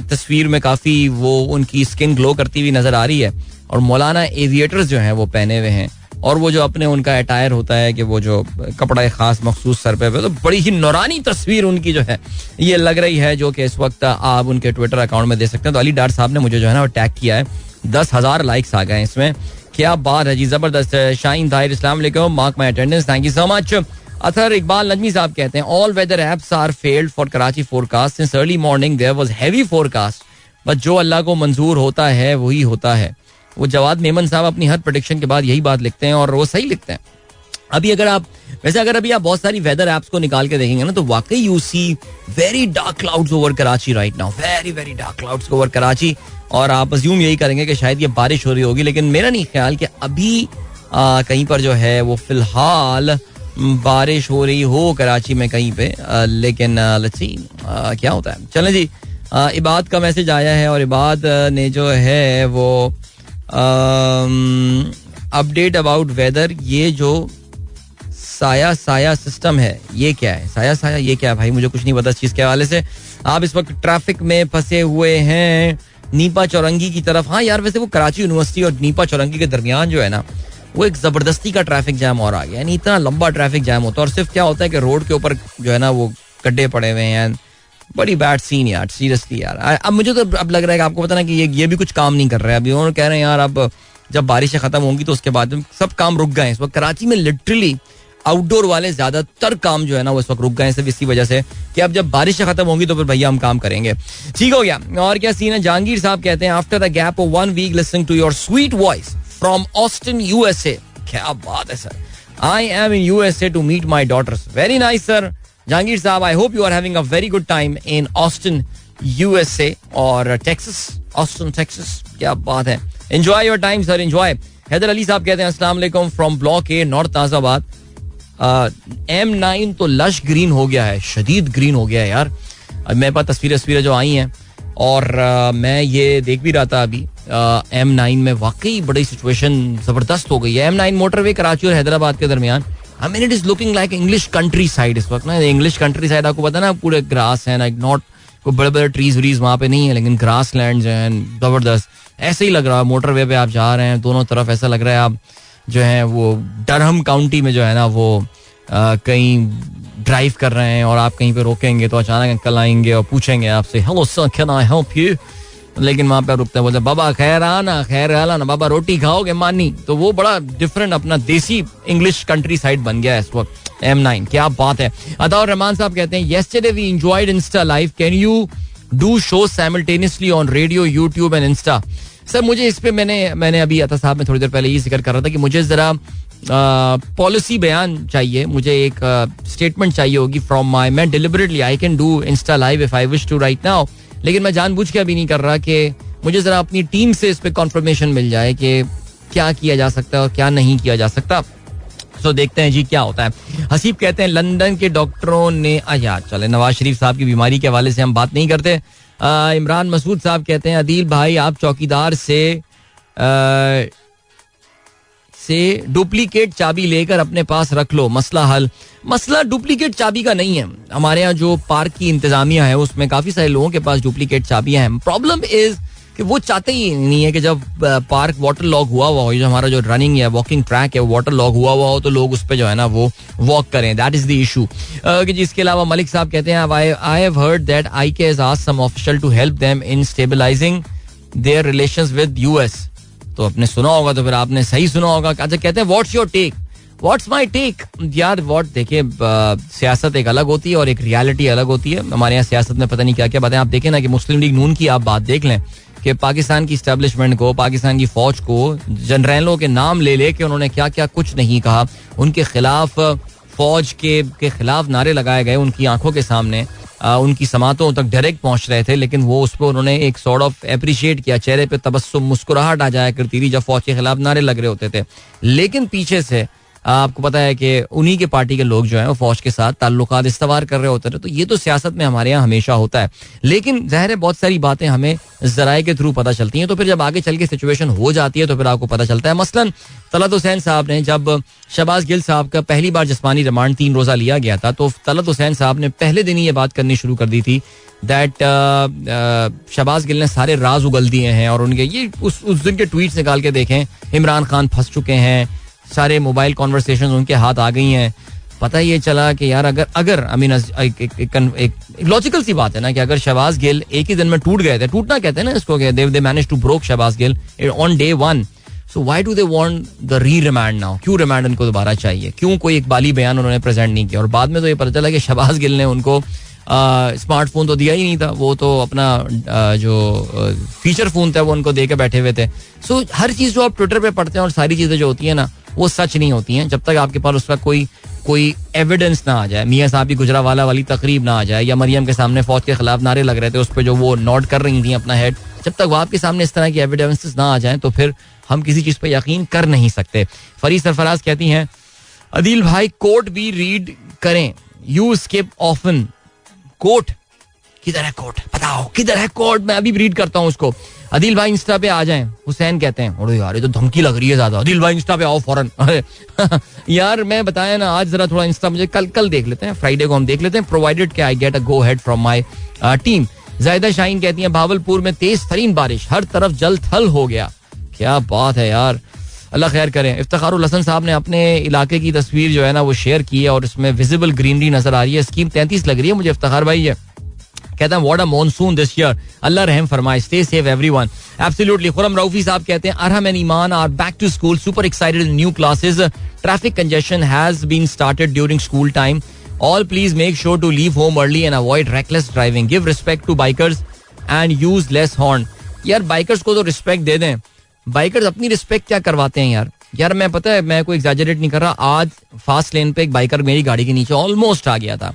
तस्वीर में काफ़ी वो उनकी स्किन ग्लो करती हुई नज़र आ रही है. और मौलाना एविएटर्स जो हैं वो पहने हुए हैं और वो जो अपने उनका अटायर होता है कि वो जो कपड़ा खास मखसूस सर पे, तो बड़ी ही नौरानी तस्वीर उनकी जो है ये लग रही है, जो कि इस वक्त आप उनके ट्विटर अकाउंट में दे सकते हैं. तो अली डार साहब ने मुझे जो है ना वो टैग किया है, 10,000 लाइक्स आ गए इसमें. क्या बात है जी, जबरदस्त. शाहीन ताहिर अस्सलाम वालेकुम, mark my attendance, thank you so much. Athar Iqbal Najmi साहब कहते हैं all weather apps are failed for Karachi forecast since early morning there was heavy forecast, but जो अल्लाह को मंजूर होता है वही होता है. वो जवाद मेमन साहब अपनी हर प्रेडिक्शन के बाद यही बात लिखते हैं और वो सही लिखते हैं. अभी अगर आप बहुत सारी वेदर एप्स को निकाल के देखेंगे ना तो वाकई you see very dark clouds over Karachi right now, very very dark clouds over Karachi. और आप अज्यूम यही करेंगे कि शायद ये बारिश हो रही होगी, लेकिन मेरा नहीं ख्याल कि अभी कहीं पर जो है वो फिलहाल बारिश हो रही हो कराची में कहीं पे. लेकिन लेट्स सी क्या होता है. चलें जी, इबाद का मैसेज आया है और इबाद ने जो है वो अपडेट अबाउट वेदर, ये जो साया सिस्टम है ये क्या है? साया ये क्या है भाई, मुझे कुछ नहीं पता इस चीज के हवाले से. आप इस वक्त ट्रैफिक में फंसे हुए हैं नीपा चौरंगी की तरफ. हाँ यार, वैसे वो कराची यूनिवर्सिटी और नीपा चौरंगी के दरमियान जो है ना वो एक जबरदस्ती का ट्रैफिक जैम और आ गया. यानी इतना लंबा ट्रैफिक जैम होता है और सिर्फ क्या होता है कि रोड के ऊपर जो है ना वो गड्ढे पड़े हुए हैं. बड़ी बैड सीन यार, सीरियसली यार. अब मुझे तो अब लग रहा है कि आपको पता ना कि ये भी कुछ काम नहीं कर रहे हैं. अभी उन्होंने कह रहे हैं यार अब जब बारिशें खत्म होंगी तो उसके बाद सब काम रुक गए. इस वक्त कराची में लिटरली आउटडोर वाले ज्यादातर काम जो है ना वो इस वक्त रुक गए सिर्फ इसी वजह से कि अब जब बारिशें खत्म होंगी तो फिर भैया हम काम करेंगे. ठीक हो गया. और क्या सीन है? जहांगीर साहब कहते हैं after the gap of 1 week listening to your sweet voice from Austin USA. क्या बात है sir. I am in USA to meet my daughters. Very nice sir Jahangir साहब. I hope you are having a very good time in Austin USA और टेक्सास, ऑस्टिन टेक्सास. क्या बात है. Enjoy your time sir, enjoy. Haider Ali साहब कहते हैं अस्सलाम वालेकुम from block A north Nazimabad. M9 तो लश ग्रीन हो गया है, शदीद ग्रीन हो गया है यार. मेरे पास तस्वीरें जो आई हैं और मैं ये देख भी रहा था अभी M9 में वाकई बड़ी सिचुएशन जबरदस्त हो गई है. M9 मोटरवे कराची और हैदराबाद के दरमियान आई mean it is looking like English country side इस वक्त ना. इंग्लिश कंट्री साइड आपको पता है ना, पूरे ग्रास है, लाइक नॉट कोई बड़े बड़े ट्रीज व्रीज वहाँ पे नहीं है, लेकिन ग्रास लैंड हैं जबरदस्त. ऐसे ही लग रहा है मोटरवे पे आप जा रहे हैं, दोनों तरफ ऐसा लग रहा है आप जो है वो डरहम काउंटी में जो है ना वो कहीं ड्राइव कर रहे हैं और आप कहीं पे रोकेंगे तो अचानक अंकल आएंगे और पूछेंगे आपसे hello sir can I help you, लेकिन वहाँ पे रुकते हैं, बोलते बाबा खैर आना बाबा रोटी खाओगे मानी. तो वो बड़ा डिफरेंट अपना देसी इंग्लिश कंट्री साइड बन गया है इस वक्त. M9 क्या बात है. अताउर रहमान साहब कहते हैं yesterday we enjoyed Insta live, can you do shows simultaneously on radio, YouTube and Insta. Sir मुझे इस पे मैंने अभी अता साहब में थोड़ी देर पहले ये जिक्र कर रहा था कि मुझे जरा पॉलिसी बयान चाहिए, मुझे एक स्टेटमेंट चाहिए होगी फ्रॉम माई. मैं deliberately I can do Insta live if I wish to right now, लेकिन मैं जानबूझ के अभी नहीं कर रहा कि मुझे जरा अपनी टीम से इस पे कॉन्फर्मेशन मिल जाए कि क्या किया जा सकता है और क्या नहीं किया जा सकता. तो देखते हैं जी क्या होता है. हसीब कहते हैं लंदन के डॉक्टरों ने यार चले नवाज शरीफ साहब की बीमारी के हवाले से हम बात नहीं करते. इमरान मसूद साहब कहते हैं अदील भाई आप चौकीदार से डुप्लीकेट चाबी लेकर अपने पास रख लो, मसला हल. मसला डुप्लीकेट चाबी का नहीं है. हमारे यहाँ जो पार्क की इंतजामिया है उसमें काफी सारे लोगों के पास डुप्लीकेट चाबियां हैं. प्रॉब्लम इज कि वो चाहते ही नहीं है कि जब पार्क वाटर लॉग हुआ हो, जो हमारा जो रनिंग या वॉकिंग ट्रैक है वाटर लॉग हुआ हो तो लोग उस पर जो है ना वो वॉक करें. That is the issue. जिसके अलावा मलिक साहब कहते हैं I have heard that IK has asked some official to help them in stabilizing their relations with US. तो आपने सुना होगा तो फिर आपने सही सुना होगा. अच्छा कहते हैं what's your take, what's my take. यार व्हाट देखिए सियासत एक अलग होती है और एक रियलिटी अलग होती है. हमारे यहाँ सियासत में पता नहीं क्या क्या बातें. आप देखें ना कि मुस्लिम लीग नून की आप बात देख लें कि पाकिस्तान की इस्टेब्लिशमेंट को, पाकिस्तान की फौज को, जनरलों के नाम ले लेके उन्होंने क्या क्या कुछ नहीं कहा. उनके खिलाफ फौज के खिलाफ नारे लगाए गए उनकी आंखों के सामने, उनकी समातों तक डायरेक्ट पहुंच रहे थे, लेकिन वो उस पर उन्होंने एक सॉर्ट ऑफ एप्रिशिएट किया, चेहरे पे तबस्सुम मुस्कुराहट आ जाया करती थी जब फौज के खिलाफ नारे लग रहे होते थे. लेकिन पीछे से आपको पता है कि उन्हीं के पार्टी के लोग जो हैं वो फौज के साथ ताल्लुकात इस्तवार कर रहे होते थे. तो ये तो सियासत में हमारे यहाँ हमेशा होता है, लेकिन ज़ाहिर है बहुत सारी बातें हमें ज़राए के थ्रू पता चलती हैं. तो फिर जब आगे चल के सिचुएशन हो जाती है तो फिर आपको पता चलता है. मसलन तलत हुसैन साहब ने जब शहबाज गिल साहब का पहली बार जिस्मानी रिमांड 3 रोज़ा लिया गया था तो तलत हुसैन साहब ने पहले दिन ही ये बात करनी शुरू कर दी थी दैट शहबाज गिल ने सारे राज उगल दिए हैं. और उनके ये उस दिन के ट्वीट्स निकाल के देखें, इमरान खान फंस चुके हैं, सारे मोबाइल कॉन्वर्सेशन उनके हाथ आ गई हैं. पता ये चला कि यार अगर आई मीन एक लॉजिकल सी बात है ना कि अगर शहबाज गिल एक ही दिन में टूट गए थे, टूटना कहते हैं ना इसको, they manage to broke Shahbaz Gill on day 1. So why do they want the remand now? क्यों रिमांड उनको दोबारा चाहिए? क्यों कोई इकबाली बयान उन्होंने प्रेजेंट नहीं किया? और बाद में तो ये पता चला कि शहबाज गिल ने उनको स्मार्टफोन तो दिया ही नहीं था, वो तो अपना जो फीचर फोन था वो उनको दे के बैठे हुए थे. सो हर चीज़ जो आप ट्विटर पे पढ़ते हैं और सारी चीज़ें जो होती हैं ना वो सच नहीं होती हैं जब तक आपके पास उसका कोई एविडेंस ना आ जाए. मियाँ साहब की गुजरावाला वाली तकरीब ना आ जाए, या मरियम के सामने फौज के खिलाफ नारे लग रहे थे उस पर जो वो नोट कर रही थी अपना हेड, जब तक वो आपके सामने इस तरह की एविडेंसेस ना आ जाए तो फिर हम किसी चीज़ पर यकीन कर नहीं सकते. फरीद सरफराज कहती हैं अदील भाई कोर्ट भी रीड करें, यू स्किप ऑफन. कोर्ट किधर है? कोर्ट बताओ किधर है कोर्ट? मैं अभी रीड करता हूँ उसको. अदील भाई इंस्टा पे आ जाएं, हुसैन कहते हैं. अरे यार ये तो धमकी लग रही है ज्यादा. अदील भाई इंस्टा पे आओ फौरन. यार मैं बताया ना आज जरा थोड़ा इंस्टा मुझे कल देख लेते हैं, फ्राइडे को हम देख लेते हैं, प्रोवाइडेड कि I get a go head from my team. जायदा शाहीन कहती हैं भावलपुर में तेज तरीन बारिश, हर तरफ जल थल हो गया. क्या बात है यार, अल्लाह खैर करें. इफ्तिखारुल हसन साहब ने अपने इलाके की तस्वीर जो है ना वो शेयर की है और इसमें विजिबल ग्रीनरी नजर आ रही है. स्कीम 33 लग रही है मुझे इफ्तिखार भाई. ये कहता है what a monsoon this year, Allah रहम फरमाए, stay safe everyone. Absolutely. Khurram Raufi साहब कहते हैं Arham and Iman are back to school, super excited in new classes, traffic congestion has been started during school time, all please make sure to leave home early and avoid reckless driving, give respect to bikers and use less horn. यार बाइकर्स को तो रिस्पेक्ट दे दें, बाइकर्स अपनी रिस्पेक्ट क्या करवाते हैं यार मैं पता है मैं कोई एग्जैजरेट नहीं कर रहा. आज फास्ट लेन पे एक बाइकर मेरी गाड़ी के नीचे ऑलमोस्ट आ गया था.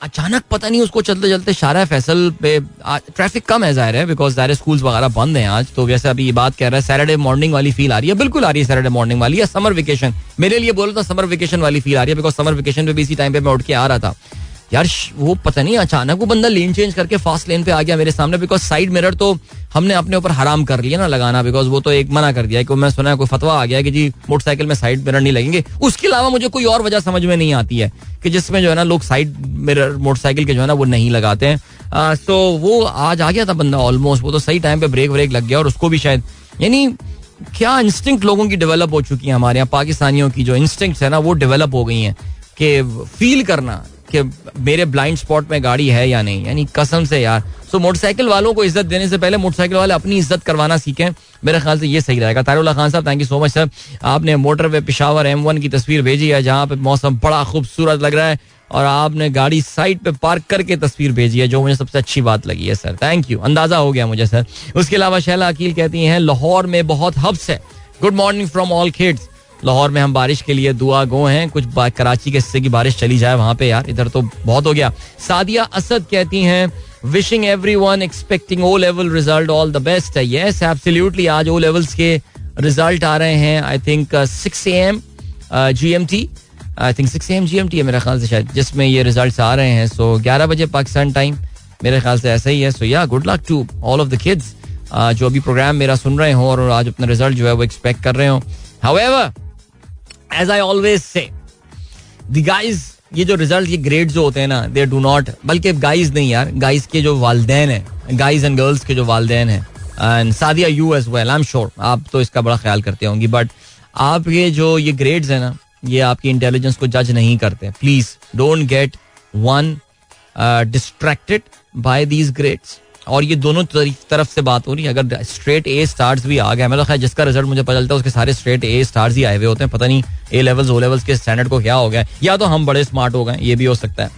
अचानक पता नहीं उसको चलते चलते शारा फैसल पे ट्रैफिक कम है जाहिर है बिकॉज सारे स्कूल्स वगैरह बंद हैं आज. तो वैसे अभी ये बात कह रहा है सैटरडे मॉर्निंग वाली फील आ रही है, बिल्कुल आ रही है सैटरडे मॉर्निंग वाली, या समर वेकेशन. मेरे लिए बोलो तो समर वेकेशन वाली फील आ रही है बिकॉज समर वेकेशन पे भी इसी टाइम पे मैं उठ के आ रहा था. यार वो पता नहीं अचानक वो बंदा लेन चेंज करके फास्ट लेन पे आ गया मेरे सामने, बिकॉज साइड मिरर तो हमने अपने ऊपर हराम कर लिया ना लगाना, बिकॉज वो तो एक मना कर दिया कि मैं सुना है कोई फतवा आ गया कि जी मोटरसाइकिल में साइड मिरर नहीं लगेंगे. उसके अलावा मुझे कोई और वजह समझ में नहीं आती है कि जिसमें जो है ना लोग साइड मिरर मोटरसाइकिल के जो है ना वो नहीं लगाते हैं. सो वो आज आ गया था बंदा ऑलमोस्ट, वो तो सही टाइम पे ब्रेक व्रेक लग गया और उसको भी शायद, यानी क्या इंस्टिंक्ट लोगों की डेवलप हो चुकी है हमारे यहाँ पाकिस्तानियों की, जो इंस्टिंक्ट है ना वो डेवलप हो गई हैं कि फील करना कि मेरे ब्लाइंड स्पॉट में गाड़ी है या नहीं, यानी कसम से यार. सो मोटरसाइकिल वालों को इज्जत देने से पहले मोटरसाइकिल वाले अपनी इज्जत करवाना सीखें, मेरे ख्याल से ये सही रहेगा. तारुल्लाह खान साहब, thank you so much sir. आपने मोटरवे पेशावर M1 की तस्वीर भेजी है जहाँ पे मौसम बड़ा खूबसूरत लग रहा है और आपने गाड़ी साइड पे पार्क करके तस्वीर भेजी है, जो मुझे सबसे अच्छी बात लगी है सर. थैंक यू, अंदाजा हो गया मुझे सर. उसके अलावा शैला अकील कहती हैं लाहौर में बहुत हब्स है. Good morning from all kids. Lahore में हम बारिश के लिए दुआ गो हैं, कुछ कराची के हिस्से की बारिश चली जाए वहां पे यार, इधर तो बहुत हो गया. सादिया असद कहती हैं wishing everyone expecting O level result all the best. Yes absolutely, आज O लेवल्स के रिजल्ट आ रहे हैं. I think 6 AM GMT, I think 6 AM GMT है मेरे ख्याल से शायद, जिसमें ये रिजल्ट आ रहे हैं. सो 11 बजे पाकिस्तान टाइम मेरे ख्याल से ऐसा ही है. So yeah good luck to all of the kids जो अभी प्रोग्राम मेरा सुन रहे हो और आज अपना रिजल्ट जो है वो एक्सपेक्ट कर रहे हो. However as I always say, the guys, ये जो रिजल्ट, ये ग्रेड जो होते हैं ना, they do not, बल्कि गाइज नहीं यार, गाइज के जो वालदेन हैं, गाइज एंड गर्ल्स के जो वालदेन हैं, and Sadia you as well, I am sure आप तो इसका बड़ा ख्याल करते होंगी, बट आपके जो ये ग्रेड्स हैं ना, ये आपकी इंटेलिजेंस को जज नहीं करते. Please don't get one distracted by these grades. और ये दोनों तरफ से बात हो रही है. अगर स्ट्रेट A स्टार्स भी आ गया, मतलब खैर जिसका रिजल्ट मुझे पता चलता है उसके सारे स्ट्रेट A स्टार्स ही आए हुए होते हैं. पता नहीं A लेवल्स O लेवल्स के स्टैंडर्ड को क्या हो गया, या तो हम बड़े स्मार्ट हो गए, ये भी हो सकता है.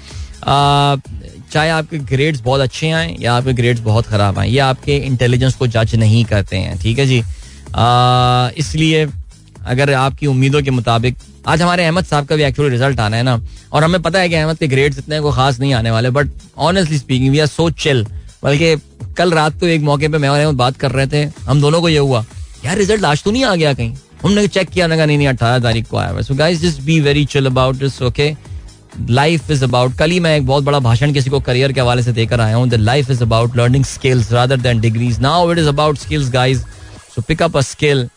चाहे आपके ग्रेड्स बहुत अच्छे आए या आपके ग्रेड्स बहुत खराब आए, ये आपके इंटेलिजेंस को जज नहीं करते हैं. ठीक है जी. इसलिए अगर आपकी उम्मीदों के मुताबिक, आज हमारे अहमद साहब का भी एक्चुअली रिजल्ट आना है ना, और हमें पता है कि अहमद के ग्रेड्स इतने को खास नहीं आने वाले, but honestly speaking we are so chill. बल्कि कल रात को एक मौके पे मैं और अहमद बात कर रहे थे, हम दोनों को ये हुआ यार रिजल्ट आज तो नहीं आ गया कहीं. हमने चेक किया ना, नहीं 18 तारीख को आया हुआ. So guys just be very chill about this, okay. Life is about, कल ही मैं एक बहुत बड़ा भाषण किसी को करियर के हवाले से देकर आया हूँ. The life is about learning skills rather than degrees. Now it is about skills guys. So pick up a skill,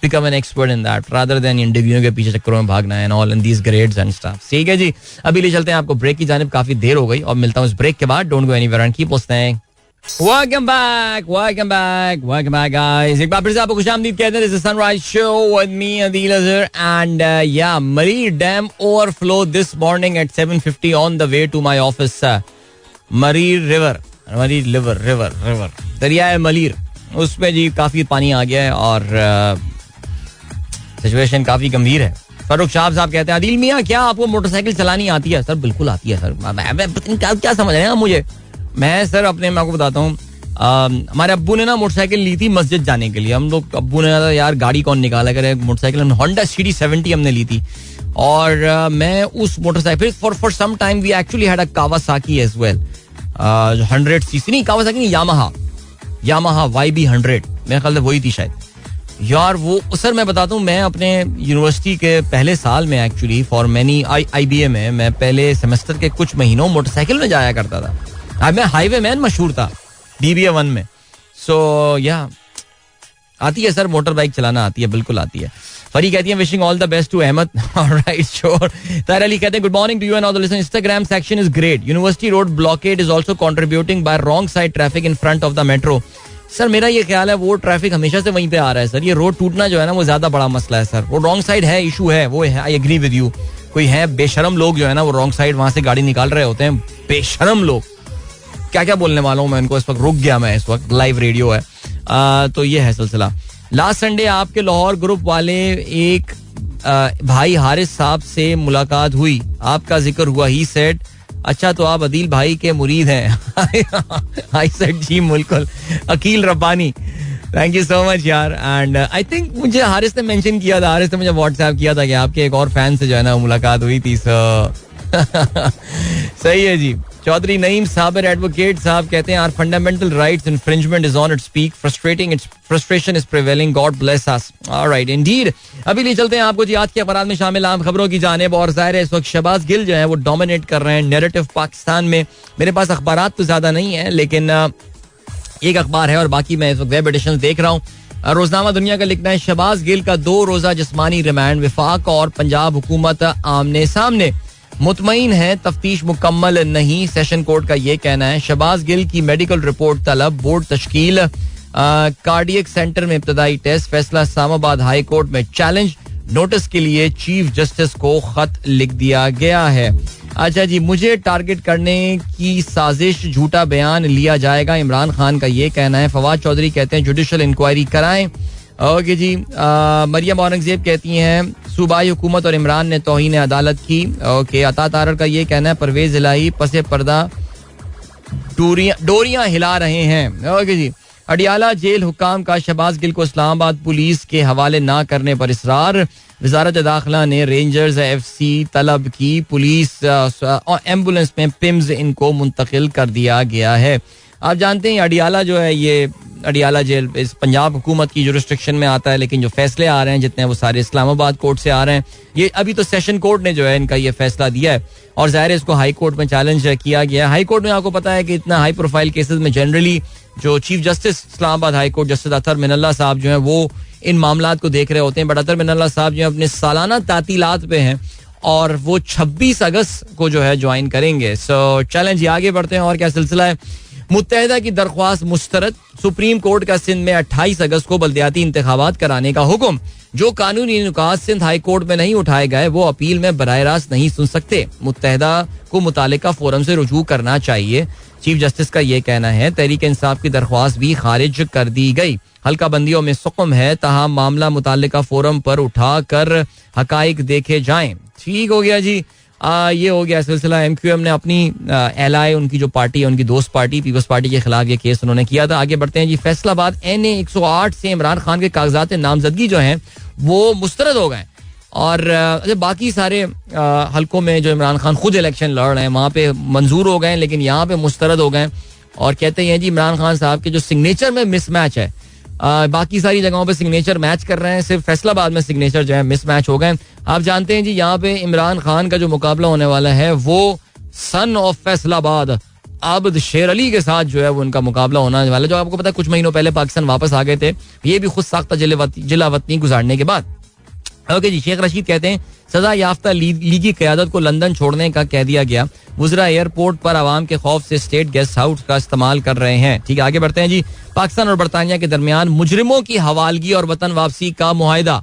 become an expert in that rather than इन डिग्रियों के पीछे चक्करों में भागना है and all in these grades and stuff. ठीक है जी, अभी ले चलते हैं आपको ब्रेक की जानिब. काफी देर हो गई और मिलता हूँ इस ब्रेक के बाद. Don't go anywhere and keep listening. Welcome back guys. एक बार फिर से आपको खुशामदीद कहते हैं. This is Sunrise Show with me Adil Azhar and yeah, Marir Dam overflow this morning at 7:50 on the way to my office. Marir River दरिया मलीर, उसमें जी काफी पानी आ गया है और सिचुएशन काफी गंभीर है. फरूख शाह साहब कहते हैं आदिल मियां क्या आपको मोटरसाइकिल चलानी आती है? सर बिल्कुल आती है सर. मैं क्या समझ रहे हैं मुझे? मैं सर अपने मैं आपको बताता हूँ, हमारे अब्बू ने ना मोटरसाइकिल ली थी मस्जिद जाने के लिए. हम लोग अब्बू ने कहा यार गाड़ी कौन निकाला करे, मोटरसाइकिल होंडा CD 70 हमने ली थी. और मैं उस motorcycle for some time we actually had a Kawasaki as well, 100cc नहीं, कावासाकी नहीं, यामाहा YB 100 मेरे ख्याल से वही थी शायद यार. वो सर मैं बताता हूँ, मैं अपने यूनिवर्सिटी के पहले साल में एक्चुअली फॉर मैनी IBA में मैं पहले सेमेस्टर के कुछ महीनों मोटरसाइकिल में जाया करता था. मैं हाईवे मैन मशहूर था DBA 1 में. सो या आती है सर, मोटर बाइक चलाना आती है, बिल्कुल आती है. फरी कहती है wishing all the best to Ahmad. Alright sure. Tara Ali कहते हैं good morning to you and all the listeners. Instagram section is great. University road blockade is also contributing by wrong side traffic in front of the metro. Sir मेरा ये ख्याल है वो ट्रैफिक हमेशा से वहीं पे आ रहा है सर. ये रोड टूटना जो है ना वो ज्यादा बड़ा मसला है सर. वो रॉन्ग साइड है, इशू है, वो है. I agree with you. कोई है बेशरम लोग जो है ना वो रॉन्ग साइड वहां से गाड़ी निकाल रहे होते हैं. बेशरम लोग, क्या क्या बोलने वाला हूँ मैं इनको, इस वक्त रुक गया मैं, इस वक्त लाइव रेडियो है. तो ये है सिलसिला. लास्ट संडे आपके लाहौर ग्रुप वाले एक भाई हारिस साहब से मुलाकात हुई, आपका जिक्र हुआ. ही सेड अच्छा तो आप अदील भाई के मुरीद हैं. आई सेड जी बिल्कुल. Akeel Rabbani, thank you so much यार. एंड आई थिंक मुझे हारिस ने मेंशन किया था, हारिस ने मुझे व्हाट्सएप किया था कि आपके एक और फैन से जो है ना मुलाकात हुई थी. सही है जी, चौधरी नईम साबिर एडवोकेट साहब कहते हैं are fundamental rights infringement is on its peak, frustration is prevailing, God bless us. Alright indeed. अभी लिए चलते हैं आपको जी आज के अखबार में शामिल आम खबरों की जानिब। और जाहिर है इस वक्त शहबाज गिल जो है वो डोमिनेट कर रहे हैं नैरेटिव पाकिस्तान में। मेरे पास अखबारात तो ज्यादा नहीं है, लेकिन एक अखबार है और बाकी मैं इस वक्त वेब एडिशन देख रहा हूँ। रोजनामा दुनिया का लिखना है शहबाज गिल का 2 रोजा जिस्मानी रिमांड, विफाक और पंजाब हुकूमत आमने सामने, मुतमईन है तफ्तीश मुकम्मल नहीं, सेशन कोर्ट का ये कहना है। शहबाज गिल की मेडिकल रिपोर्ट तलब, बोर्ड तश्कील, कार्डियक सेंटर में इब्तदाई टेस्ट, फैसला इस्लामाबाद हाई कोर्ट में चैलेंज, नोटिस के लिए चीफ जस्टिस को खत लिख दिया गया है। अच्छा जी, मुझे टारगेट करने की साजिश, झूठा बयान लिया जाएगा, इमरान खान का ये कहना है। फवाद चौधरी कहते हैं जुडिशल इंक्वायरी कराएं। ओके जी। मरियम औरंगजेब कहती हैं सूबाई हुकूमत और इमरान ने तौहीन अदालत की। ओके। अता तारर का ये कहना है परवेज इलाही पसे पर्दा डोरियां हिला रहे हैं। ओके जी। अडियाला जेल हुक्काम का शहबाज गिल को इस्लामाबाद पुलिस के हवाले ना करने पर इसरार, वजारत दाखिला ने रेंजर्स FC तलब की, पुलिस एम्बुलेंस में पिम्स इनको मुंतकिल कर दिया गया है। आप जानते हैं अडियाला जो है ये अडियाला जेल इस पंजाब हुकूमत की जुरिस्डिक्शन में आता है, लेकिन जो फैसले आ रहे हैं जितने वो सारे इस्लामाबाद कोर्ट से आ रहे हैं। ये अभी तो सेशन कोर्ट ने जो है इनका ये फैसला दिया है और जाहिर है इसको हाई कोर्ट में चैलेंज किया गया है। हाई कोर्ट में आपको पता है कि इतना हाई प्रोफाइल केसेस में जनरली जो chief justice Islamabad high court justice Athar Minallah साहब जो है वो इन मामलात को देख रहे होते हैं। बट अतर मिनल्ला साहब जो है अपने सालाना तातीलात पे हैं और वो 26 अगस्त को जो है ज्वाइन करेंगे। सो चैलेंज ये आगे बढ़ते हैं और क्या सिलसिला है। मुत्तहिदा की दरख्वास्त मुस्तरद, सुप्रीम कोर्ट का सिंध में 28 अगस्त को बल्दियाती इंतखाबात कराने का हुक्म, जो कानूनी नुकात सिंध हाई कोर्ट में नहीं उठाए गए वो अपील में बराह रास्त नहीं सुन सकते, मुत्तहिदा को मुतालिका फोरम से रुजू करना चाहिए, चीफ जस्टिस का ये कहना है। तहरीक इंसाफ की दरख्वास्त भी खारिज कर दी गई, हल्का बंदियों में सुकम है, तहां मामला मुतालिका फोरम पर उठा कर हकाइक देखे जाएं। ठीक हो गया जी। ये हो गया सिलसिला। MQM ने अपनी एलआई उनकी जो पार्टी है उनकी दोस्त पार्टी पीपल्स पार्टी के खिलाफ ये केस उन्होंने किया था। आगे बढ़ते हैं जी। फैसलाबाद NA 108 से इमरान खान के कागजात नामजदगी जो हैं वो मुस्तरद हो गए और बाकी सारे हलकों में जो इमरान खान खुद इलेक्शन लड़ रहे हैं वहाँ पे मंजूर हो गए, लेकिन यहाँ पे मुस्तरद हो गए और कहते हैं जी इमरान खान साहब के जो सिग्नेचर में मिसमैच है, बाकी सारी जगहों पे सिग्नेचर मैच कर रहे हैं, सिर्फ फैसलाबाद में सिग्नेचर जो है मिसमैच हो गए। आप जानते हैं जी यहाँ पे इमरान खान का जो मुकाबला होने वाला है वो सन ऑफ फैसलाबाद आबिद शेर अली के साथ जो है वो उनका मुकाबला होने वाला है, जो आपको पता है कुछ महीनों पहले पाकिस्तान वापस आ गए थे, ये भी खुद साख्ता जिला वतनी गुजारने के बाद। ओके जी। शेख रशीद कहते हैं सजा याफ्ता लीगी क़यादत को लंदन छोड़ने का कह दिया गया, वुज़रा एयरपोर्ट पर आवाम के खौफ से स्टेट गेस्ट हाउस का इस्तेमाल कर रहे हैं। ठीक है, आगे बढ़ते हैं जी। पाकिस्तान और बरतानिया के दरमियान मुजरिमों की हवालगी और वतन वापसी का मुआहिदा,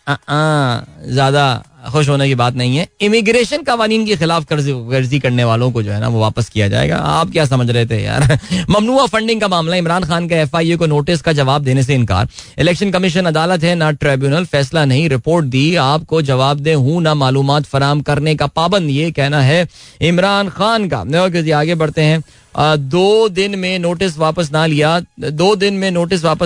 ज्यादा खुश होने की बात नहीं है। इमिग्रेशन कवानीन के खिलाफ गर्जी करने वालों को जो है ना वो वापस किया जाएगा। आप क्या समझ रहे थे यार। ममनुआ फंडिंग का मामला, इमरान खान का FIA को नोटिस का जवाब देने से इनकार, इलेक्शन कमीशन अदालत है ना ट्रिब्यूनल, फैसला नहीं, रिपोर्ट दी आपको जवाब दे हूं ना मालूमात फराम करने का पाबंद, ये कहना है इमरान खान का। आगे बढ़ते हैं। 2 दिन में नोटिस वापस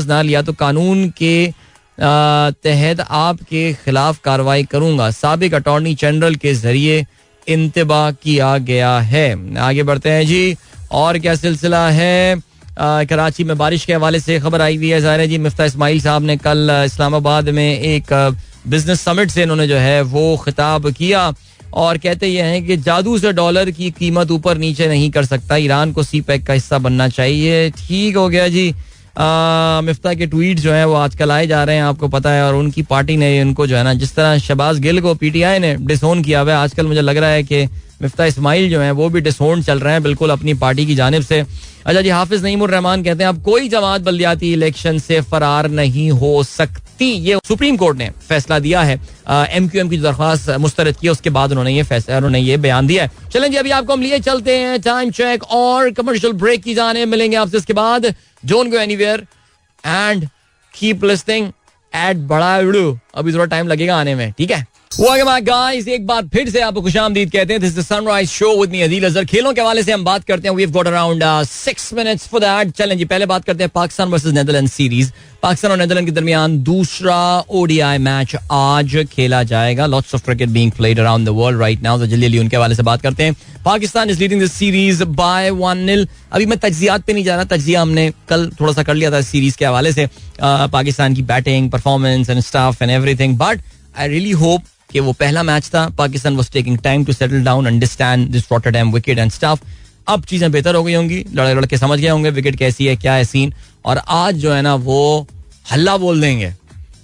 ना लिया तो कानून के तहत आपके खिलाफ कार्रवाई करूंगा, साबिक अटॉर्नी जनरल के जरिए इंतबा किया गया है। आगे बढ़ते हैं जी। और क्या सिलसिला है। कराची में बारिश के हवाले से खबर आई हुई है। ज़ाहिर है जी मिफ्ता इस्माइल साहब ने कल इस्लामाबाद में एक बिजनेस समिट से इन्होंने जो है वो खिताब किया और कहते ये हैं कि जादू से डॉलर की कीमत ऊपर नीचे नहीं कर सकता, ईरान को CPEC का हिस्सा बनना चाहिए। ठीक हो गया जी। मिफ्ता के ट्वीट जो है वो आजकल आए जा रहे हैं, आपको पता है, और उनकी पार्टी ने उनको जो है ना जिस तरह शहबाज गिल को PTI ने डिसोन किया हुआ है, आजकल मुझे लग रहा है कि मिफ्ता इस्माइल जो है वो भी डिसोन चल रहे हैं बिल्कुल अपनी पार्टी की जानिब से। अच्छा जी। हाफिज नईमुर रहमान कहते हैं अब कोई जमात बल्दियाती इलेक्शन से फरार नहीं हो सकती, ये सुप्रीम कोर्ट ने फैसला दिया है। MQM की दरख्वास्त मुस्तरद की, उसके बाद उन्होंने ये बयान दिया है। चलें जी, अभी आपको हम लिए चलते हैं टाइम चेक और कमर्शियल ब्रेक की जाने, मिलेंगे आपसे इसके बाद। Don't go anywhere and keep listening at बड़ा अभी थोड़ा टाइम लगेगा आने में, ठीक है। Welcome back, guys. एक बार फिर से आपको खुशामदीद कहते हैं. This is the Sunrise Show with me, Adeel Azhar. खेलों के हवाले से हम बात करते हैं. We've got around 6 minutes for that. चलें जी, पहले बात करते हैं Pakistan versus Netherland series. Pakistan और नेदरलैंड के दरमियान दूसरा ODI मैच आज खेला जाएगा. Lots of cricket being played around the world right now. तो जल्दी उनके हवाले से बात करते हैं. Pakistan is leading the series by 1-0. अभी मैं तज्जियात पे नहीं जा रहा. तज्जिया हमने कल थोड़ा सा कर लिया था सीरीज के हवाले से, पाकिस्तान की batting performance and stuff and everything. But I really hope कि वो पहला मैच था. Pakistan was taking time to settle down, understand this Rotterdam wicket and stuff. अब चीजें बेहतर हो गई होंगी. लड़के समझ गए होंगे विकेट कैसी है, क्या है सीन. और आज जो है ना वो हल्ला बोल देंगे.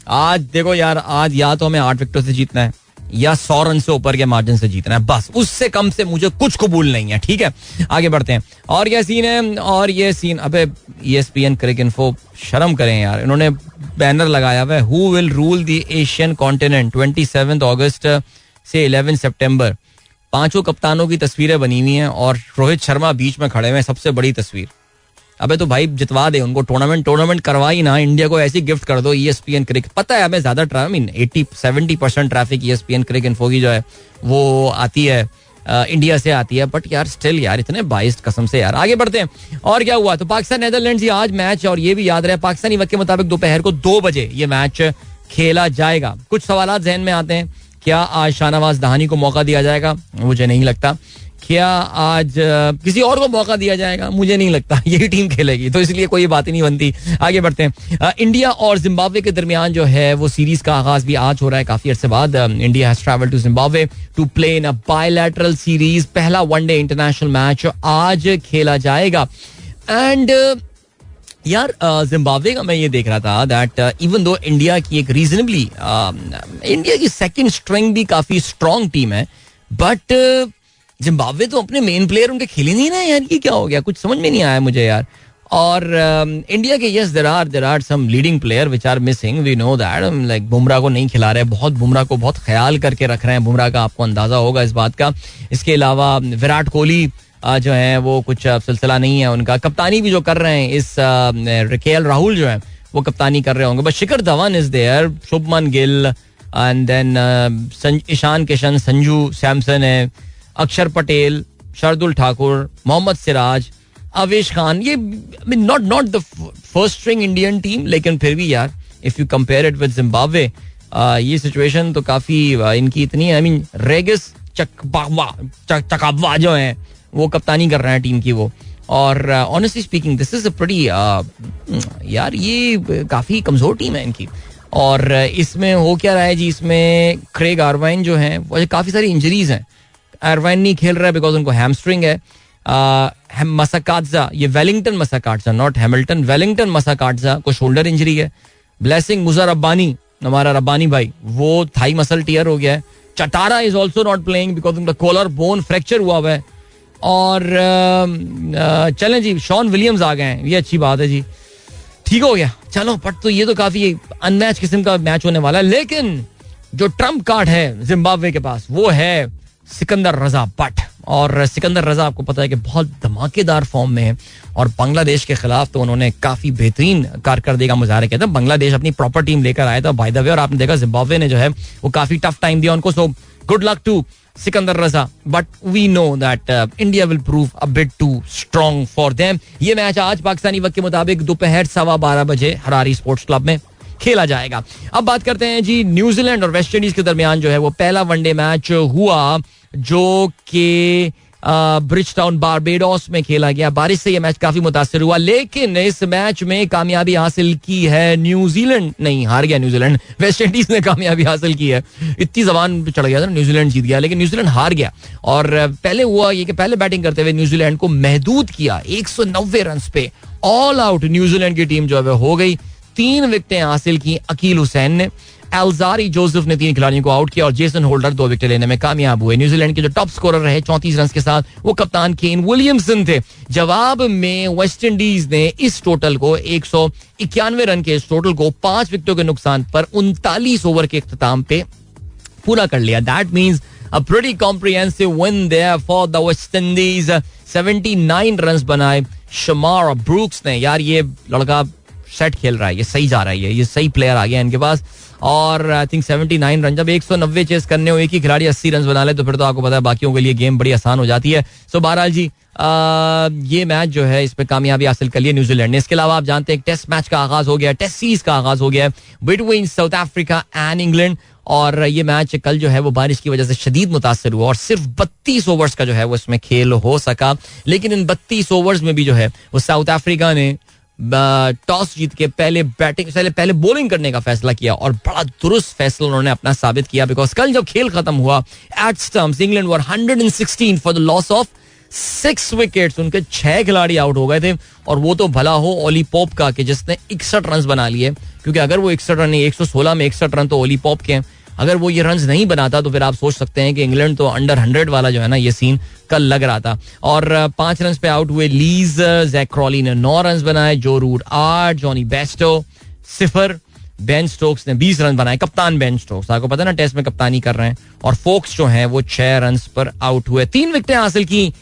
आज देखो यार, आज या तो हमें 8 विकेटों से जीतना है या 100 रन से ऊपर के मार्जिन से जीतना है. बस उससे कम से मुझे कुछ कबूल नहीं है. ठीक है, आगे बढ़ते हैं. और क्या सीन है, और ये सीन, अबे ESPN क्रिकेट इन्फो, शर्म करें यार. इन्होंने बैनर लगाया हुआ है, who will rule the Asian continent 27 अगस्त से 11 सितंबर. 5 कप्तानों की तस्वीरें बनी हुई हैं और रोहित शर्मा बीच में खड़े हुए हैं. सबसे बड़ी तस्वीर. अबे तो भाई जितवा दे उनको. टूर्नामेंट करवाई ना, इंडिया को ऐसी गिफ्ट कर दो. ESPN क्रिकेट, पता है हमें ज्यादा 80-70% ट्रैफिक ESPN क्रिकेट इन्फो की जो है वो आती है इंडिया से आती है. बट यार स्टिल यार इतने बाइस्ड, कसम से यार. आगे बढ़ते हैं. और क्या हुआ, तो पाकिस्तान नेदरलैंड्स ये आज मैच, और ये भी याद रहे पाकिस्तानी वक्त के मुताबिक दोपहर को 2 बजे ये मैच खेला जाएगा. कुछ सवाल जहन में आते हैं. क्या आज शाहनवाज दहानी को मौका दिया जाएगा? मुझे नहीं लगता. क्या आज किसी और को मौका दिया जाएगा? मुझे नहीं लगता. यही टीम खेलेगी, तो इसलिए कोई बात ही नहीं बनती. आगे बढ़ते हैं. इंडिया और जिम्बाब्वे के दरमियान जो है वो सीरीज का आगाज भी आज हो रहा है. काफी अरसे बाद India has travelled to Zimbabwe to play in a bilateral series. पहला वनडे इंटरनेशनल मैच आज खेला जाएगा. एंड यार जिम्बाब्वे का मैं ये देख रहा था दैट इवन दो इंडिया की एक रीजनेबली इंडिया की सेकंड स्ट्रिंग भी काफी स्ट्रॉन्ग टीम है, बट जिम्बाब्वे तो अपने मेन प्लेयर उनके खेले नहीं ना यार. ये क्या हो गया, कुछ समझ में नहीं आया मुझे यार. और इंडिया के yes there are some leading player which are missing, we know that. Like Bumrah को नहीं खिला रहे, बहुत बुमराह को बहुत ख्याल करके रख रहे हैं. बुमराह का आपको अंदाजा होगा इस बात का. इसके अलावा विराट कोहली जो है वो कुछ सिलसिला नहीं है उनका. कप्तानी भी जो कर रहे हैं इस केएल राहुल जो है वो कप्तानी कर रहे होंगे. But Shikhar Dhawan is there, Shubman Gill, and then Ishan Kishan, Sanju Samson है, अक्षर पटेल, शार्दुल ठाकुर, मोहम्मद सिराज, अवेश खान. ये not the first string Indian team, लेकिन फिर भी यार if you compare it with Zimbabwe ये सिचुएशन तो काफी इनकी इतनी है. आई मीन रेगिस चकाबवा जो है वो कप्तानी कर रहे हैं टीम की वो. और honestly speaking this is a pretty यार ये काफी कमजोर टीम है इनकी. और इसमें हो क्या रहा है जी, इसमें क्रेग आर्वाइन जो है वो काफी सारी इंजरीज हैं. आर्वाइन नहीं खेल रहा है बिकॉज उनको हैमस्ट्रिंग है. मसाकाट्जा, ये वेलिंगटन मसाकाट्जा, नॉट हैमिल्टन, वेलिंगटन मसाकाट्जा को शोल्डर इंजरी है. ब्लेसिंग मुजर रब्बानी, हमारा रब्बानी भाई, वो थाई मसल टीयर हो गया है. चटारा is also not playing because उनका कॉलर बोन फ्रैक्चर हुआ है. और चलें जी, शॉन विलियम्स आ गए हैं, ये अच्छी बात है जी, ठीक हो गया. चलो, बट तो ये तो काफी अनमैच किस्म का मैच होने वाला है. लेकिन जो ट्रम्प कार्ड है जिम्बाब्वे के पास वो है सिकंदर रजा बट. और सिकंदर रजा आपको पता है कि बहुत धमाकेदार फॉर्म में है और बांग्लादेश के खिलाफ तो उन्होंने काफी बेहतरीन कारकर्दगी का मुजाहरा किया था. बांग्लादेश अपनी प्रॉपर टीम लेकर आया था बाय द वे, और आपने देखा जिम्बाब्वे ने जो है वो काफी टफ टाइम दिया उनको. So good luck to Sikandar Raza, but we know that India will prove a bit too strong for them. ये मैच आज पाकिस्तानी वक्त के मुताबिक दोपहर 12:15 बजे हरारी स्पोर्ट्स क्लब में खेला जाएगा. अब बात करते हैं जी न्यूजीलैंड और वेस्ट इंडीज के दरमियान जो है वो पहला वनडे मैच हुआ जो कि ब्रिज टाउन बारबेडोस में खेला गया. बारिश से यह मैच काफी मुतासिर हुआ, लेकिन इस मैच में कामयाबी हासिल की है न्यूजीलैंड. नहीं, हार गया न्यूजीलैंड. वेस्ट इंडीज ने कामयाबी हासिल की है. इतनी जबान पे चढ़ गया था, न्यूजीलैंड जीत गया, लेकिन न्यूजीलैंड हार गया. और पहले हुआ ये कि पहले बैटिंग करते हुए न्यूजीलैंड को महदूद किया 190 रन पे. ऑल आउट न्यूजीलैंड की टीम जो है हो गई. 3 विकेटें हासिल की अकील हुसैन ने. एल्जारी जोसेफ ने 3 खिलाड़ियों को आउट किया और जेसन होल्डर 2 विकेट लेने में कामयाब हुए. न्यूजीलैंड के जो टॉप स्कोरर रहे 34 रन के साथ वो कप्तान केन विलियमसन थे. जवाब में वेस्ट इंडीज ने इस टोटल को 191 रन के इस टोटल को 5 विकेटों के नुकसान पर 39 ओवर के इख्तिताम पे पूरा कर लिया. That means a pretty comprehensive win there for the West Indies. 79 run बनाए शमार ब्रूक्स ने. यार ये लड़का सेट खेल रहा है, ये सही जा रहा है, ये सही प्लेयर आ गया इनके पास. और आई थिंक 79 रन, जब 190 चेस करने हो एक ही खिलाड़ी 80 रन बना ले तो फिर तो आपको पता है बाकियों के लिए गेम बड़ी आसान हो जाती है. सो बहरहाल जी ये मैच जो है इस पे कामयाबी हासिल कर ली न्यूजीलैंड ने. इसके अलावा आप जानते हैं टेस्ट मैच का आगाज हो गया, टेस्ट सीरीज का आगाज हो गया between south Africa and England. और ये मैच कल जो है वो बारिश की वजह से शदीद मुतासर हुआ और सिर्फ 32 ओवर्स का जो है वो इसमें खेल हो सका. लेकिन इन 32 ओवर्स में भी जो है वो साउथ अफ्रीका ने टॉस जीत के पहले बॉलिंग करने का फैसला किया और बड़ा दुरुस्त फैसला उन्होंने अपना साबित किया. बिकॉज कल जब खेल खत्म हुआ at stumps England were 116 for the loss of 6 wickets. उनके 6 खिलाड़ी आउट हो गए थे और वो तो भला हो ओली पॉप का कि जिसने 61 रन बना लिए. क्योंकि अगर वो 61 रन नहीं 116 में 61 रन तो ओली पॉप के हैं. अगर वो ये रन नहीं बनाता तो फिर आप सोच सकते हैं कि इंग्लैंड तो अंडर 100 वाला जो है ना ये सीन कल लग रहा था. और 5 रन पे आउट हुए लीज. जैक क्रॉली ने 9 रन बनाए, Joe Root 8, Jonny Bairstow 0, Ben Stokes ने 20 रन बनाए. कप्तान बेन स्टोक्स, आपको पता है ना टेस्ट में कप्तानी कर रहे हैं. और फोक्स जो हैं वो 6 रन पर आउट हुए. 3 विकेटें हासिल की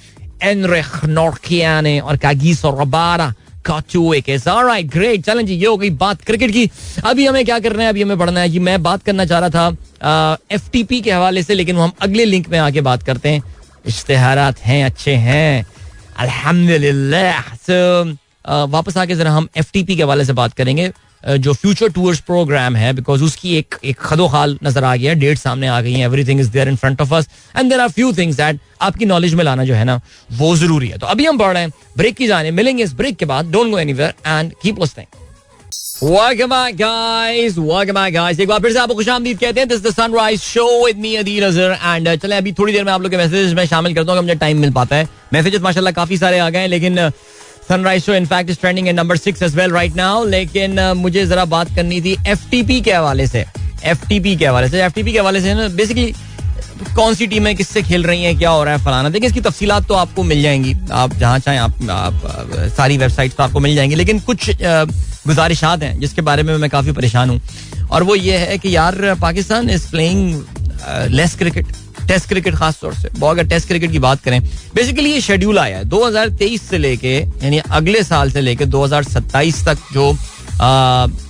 एनरिक नॉर्किया ने और कागिसो रबाडा का 2 विकेट्स. Alright great. चलें जी, ये हो गई बात क्रिकेट की. अभी हमें क्या करना है, अभी हमें पढ़ना है जी. मैं बात करना चाह रहा था FTP के हवाले से, लेकिन हम अगले लिंक में आके बात करते हैं. इश्तिहारात हैं, अच्छे हैं अल्हम्दुलिल्लाह. वापस आके जरा हम FTP के हवाले से बात करेंगे जो फ्यूचर टूर्स प्रोग्राम है. बिकॉज उसकी एक खदोखाल नजर आ गया, डेट सामने आ गई है, everything is there in front of us and there are few things that आपकी नॉलेज में लाना जो है ना वो जरूरी है. तो अभी हम पढ़ रहे हैं, ब्रेक की जाने मिलेंगे. इस ब्रेक के बाद don't go anywhere and keep listening. Welcome back guys. एक बार फिर से आपको खुशामदीद कहते हैं. This is the Sunrise Show with me Adeel Azhar and चलें अभी थोड़ी देर में आप लोग के मैसेज में शामिल करता हूँ कि मुझे टाइम मिल पाता है. मैसेजेस माशाल्लाह काफी सारे आ गए हैं, लेकिन sunrise show in fact is trending in number 6 as well right now. लेकिन मुझे जरा बात करनी थी FTP के हवाले से. FTP के हवाले से ना बेसिकली कौन सी टीमें किससे खेल रही हैं, क्या हो रहा है, फलाना. देखिए इसकी तफसीलात तो आपको मिल जाएंगी, आप जहाँ चाहें आप सारी वेबसाइट्स पर आपको मिल जाएंगी. लेकिन कुछ गुजारिशात हैं जिसके बारे में मैं काफी परेशान हूँ. और वो ये है कि यार Pakistan is playing less cricket, test cricket खास तौर से. बहुत अगर टेस्ट क्रिकेट की बात करें, बेसिकली ये शेड्यूल आया है 2023 से लेके यानी अगले साल से लेके 2027 तक जो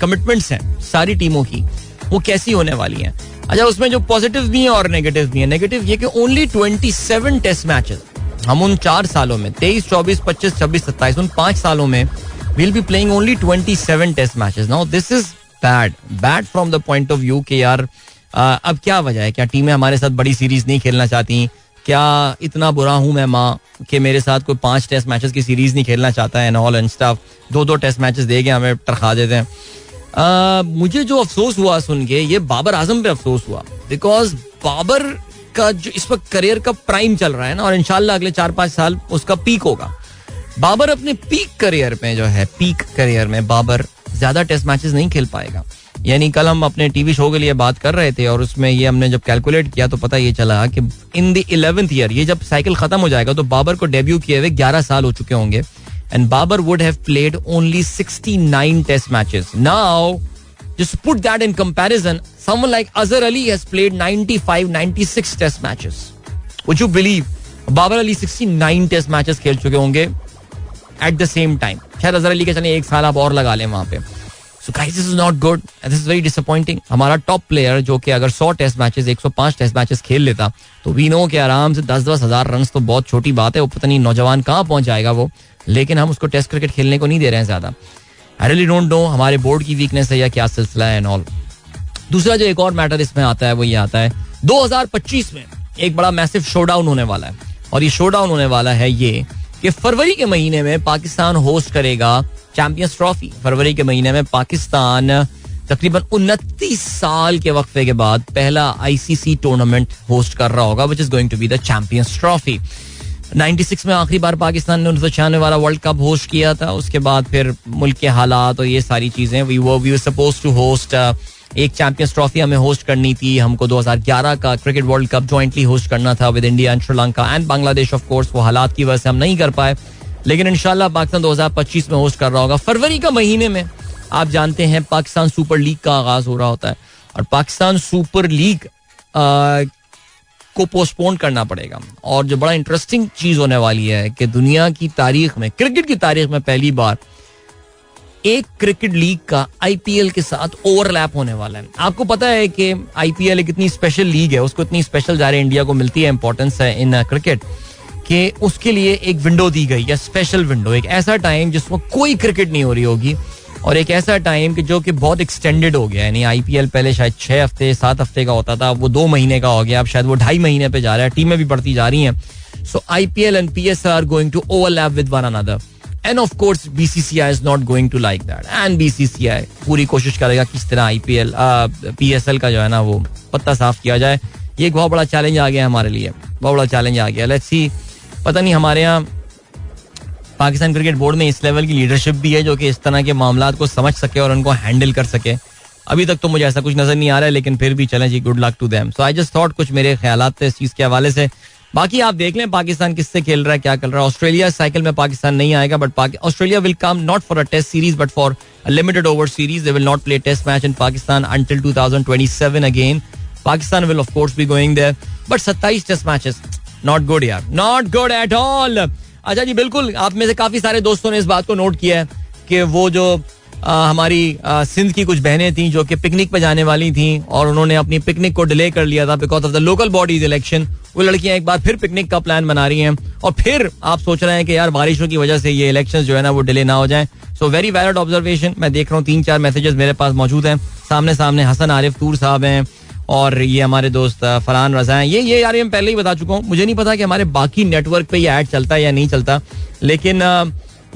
कमिटमेंट्स हैं सारी टीमों की वो कैसी होने वाली हैं. अच्छा, उसमें जो पॉजिटिव भी हैं और नेगेटिव भी हैं. नेगेटिव ये कि ओनली 27 टेस्ट मैचेस हम उन 4 सालों में 23, 24, 25, 26, 27 उन 5 सालों में we'll be playing only 27 test matches. Now this is bad from the point of view कि यार अब क्या वजह है, क्या टीमें हमारे साथ बड़ी सीरीज नहीं खेलना चाहती, क्या इतना बुरा हूं मैं माँ कि मेरे साथ कोई 5 टेस्ट मैचेस की सीरीज नहीं खेलना चाहता है and all and stuff. 2 test matches दे के हमें टरखा देते हैं. मुझे जो अफसोस हुआ सुन के ये बाबर आजम पे अफसोस हुआ. बिकॉज बाबर का जो इस वक्त करियर का प्राइम चल रहा है ना, और इंशाल्लाह अगले 4-5 साल उसका पीक होगा. बाबर अपने पीक करियर में बाबर ज्यादा टेस्ट मैचेस नहीं खेल पाएगा. यानी कल हम अपने टीवी शो के लिए बात कर रहे थे और उसमें ये हमने जब कैलकुलेट किया तो पता ये चला कि इन द 11th ईयर, ये जब साइकिल खत्म हो जाएगा तो बाबर को डेब्यू किए हुए 11 साल हो चुके होंगे and Babar would have played only 69 test matches. Now just put that in comparison, someone like Azhar Ali has played 95-96 test matches. Would you believe Babar Ali 69 test matches खेल चुके होंगे एट द सेम टाइम. शायद अजहर अली के चले 1 साल आप और लगा लें वहां पे. So guys this is not good, this is very disappointing. हमारा टॉप प्लेयर जो कि अगर 100 टेस्ट मैचेस 105 टेस्ट मैचेस खेल लेता तो वी नो कि आराम से 10-10 हजार रन तो बहुत छोटी बात है. वो पता नहीं नौजवान कहाँ पहुंच जाएगा वो, लेकिन हम उसको टेस्ट क्रिकेट खेलने को नहीं दे रहे हैं ज्यादा. आई रियली डोंट नो हमारे बोर्ड की वीकनेस है या क्या सिलसिला है एंड ऑल. दूसरा जो एक और मैटर इसमें आता है वो ये आता है 2025 में एक बड़ा मैसिव शोडाउन होने वाला है. और ये शोडाउन होने वाला है ये कि फरवरी के महीने में पाकिस्तान होस्ट करेगा चैंपियंस ट्रॉफी. फरवरी के महीने में पाकिस्तान तकरीबन 29 साल के वक्फे के बाद पहला ICC टूर्नामेंट होस्ट कर रहा होगा, which is going to be the Champions Trophy. 96 में आखिरी बार पाकिस्तान ने 1996 वाला वर्ल्ड कप होस्ट किया था. उसके बाद फिर मुल्क के हालात और ये सारी चीजें, we were supposed to host एक चैंपियंस ट्रॉफी हमें होस्ट करनी थी. हमको 2011 का cricket World Cup jointly host करना था with India and Sri Lanka and Bangladesh. Of course वो हालात की वजह से हम नहीं कर पाए, लेकिन इंशाल्लाह पाकिस्तान 2025 में होस्ट कर रहा होगा. फरवरी का महीने में आप जानते हैं पाकिस्तान सुपर लीग का आगाज हो रहा होता है और पाकिस्तान सुपर लीग को पोस्टपोन करना पड़ेगा. और जो बड़ा इंटरेस्टिंग चीज होने वाली है कि दुनिया की तारीख में, क्रिकेट की तारीख में पहली बार एक क्रिकेट लीग का आईपीएल के साथ ओवरलैप होने वाला है. आपको पता है कि आईपीएल एक इतनी स्पेशल लीग है, उसको इतनी स्पेशल जा रही है, इंडिया को मिलती है इंपॉर्टेंस है इन क्रिकेट, कि उसके लिए एक विंडो दी गई या स्पेशल विंडो, एक ऐसा टाइम जिसमें कोई क्रिकेट नहीं हो रही होगी, और एक ऐसा टाइम कि जो कि बहुत एक्सटेंडेड हो गया. यानी आईपीएल पहले शायद 6 हफ्ते 7 हफ्ते का होता था, अब वो 2 महीने का हो गया, अब शायद वो 2.5 महीने पे जा रहा है. टीमें भी बढ़ती जा रही हैं. So IPL and PSL are going to overlap with one another. And of course BCCI is not going to like that. And BCCI पूरी कोशिश करेगा किस तरह IPL PSL का जो है ना वो पत्ता साफ किया जाए. ये एक बहुत बड़ा चैलेंज आ गया हमारे लिए, बहुत बड़ा चैलेंज आ गया. लेट्स सी, पता नहीं हमारे यहाँ पाकिस्तान क्रिकेट बोर्ड में इस लेवल की लीडरशिप भी है जो कि इस तरह के मामलात को समझ सके और उनको हैंडल कर सके. अभी तक तो मुझे ऐसा कुछ नजर नहीं आ रहा है, लेकिन फिर भी चलें जी, good luck to them. So I just thought कुछ मेरे ख्यालात थे इस चीज के हवाले से. बाकी आप देख लें पाकिस्तान किससे खेल रहा है, क्या कर रहा है. ऑस्ट्रेलिया साइकिल में पाकिस्तान नहीं आएगा, but Australia will come not for a test series but for a limited over series. They will not play test match in Pakistan until 2027 again. Pakistan will of course be going there, but 27 test matches, not good यार, नॉट गुड एट ऑल. अच्छा जी, बिल्कुल आप में से काफी सारे दोस्तों ने इस बात को नोट किया है कि वो जो हमारी सिंध की कुछ बहनें थी जो कि पिकनिक पे जाने वाली थी और उन्होंने अपनी पिकनिक को डिले कर लिया था because of the local bodies election. वो लड़कियां एक बार फिर पिकनिक का प्लान बना रही हैं और फिर आप सोच रहे हैं कि यार बारिशों की वजह से ये इलेक्शंस जो है ना वो डिले ना हो जाएं. So very valid observation. मैं देख रहा हूँ 3-4 मैसेजेस मेरे पास मौजूद हैं. सामने सामने हसन आरिफ तूर साहब हैं और ये हमारे दोस्त फरहान रजा हैं. ये यार मैं पहले ही बता चुका हूँ, मुझे नहीं पता कि हमारे बाकी नेटवर्क पे ये ऐड चलता है या नहीं चलता, लेकिन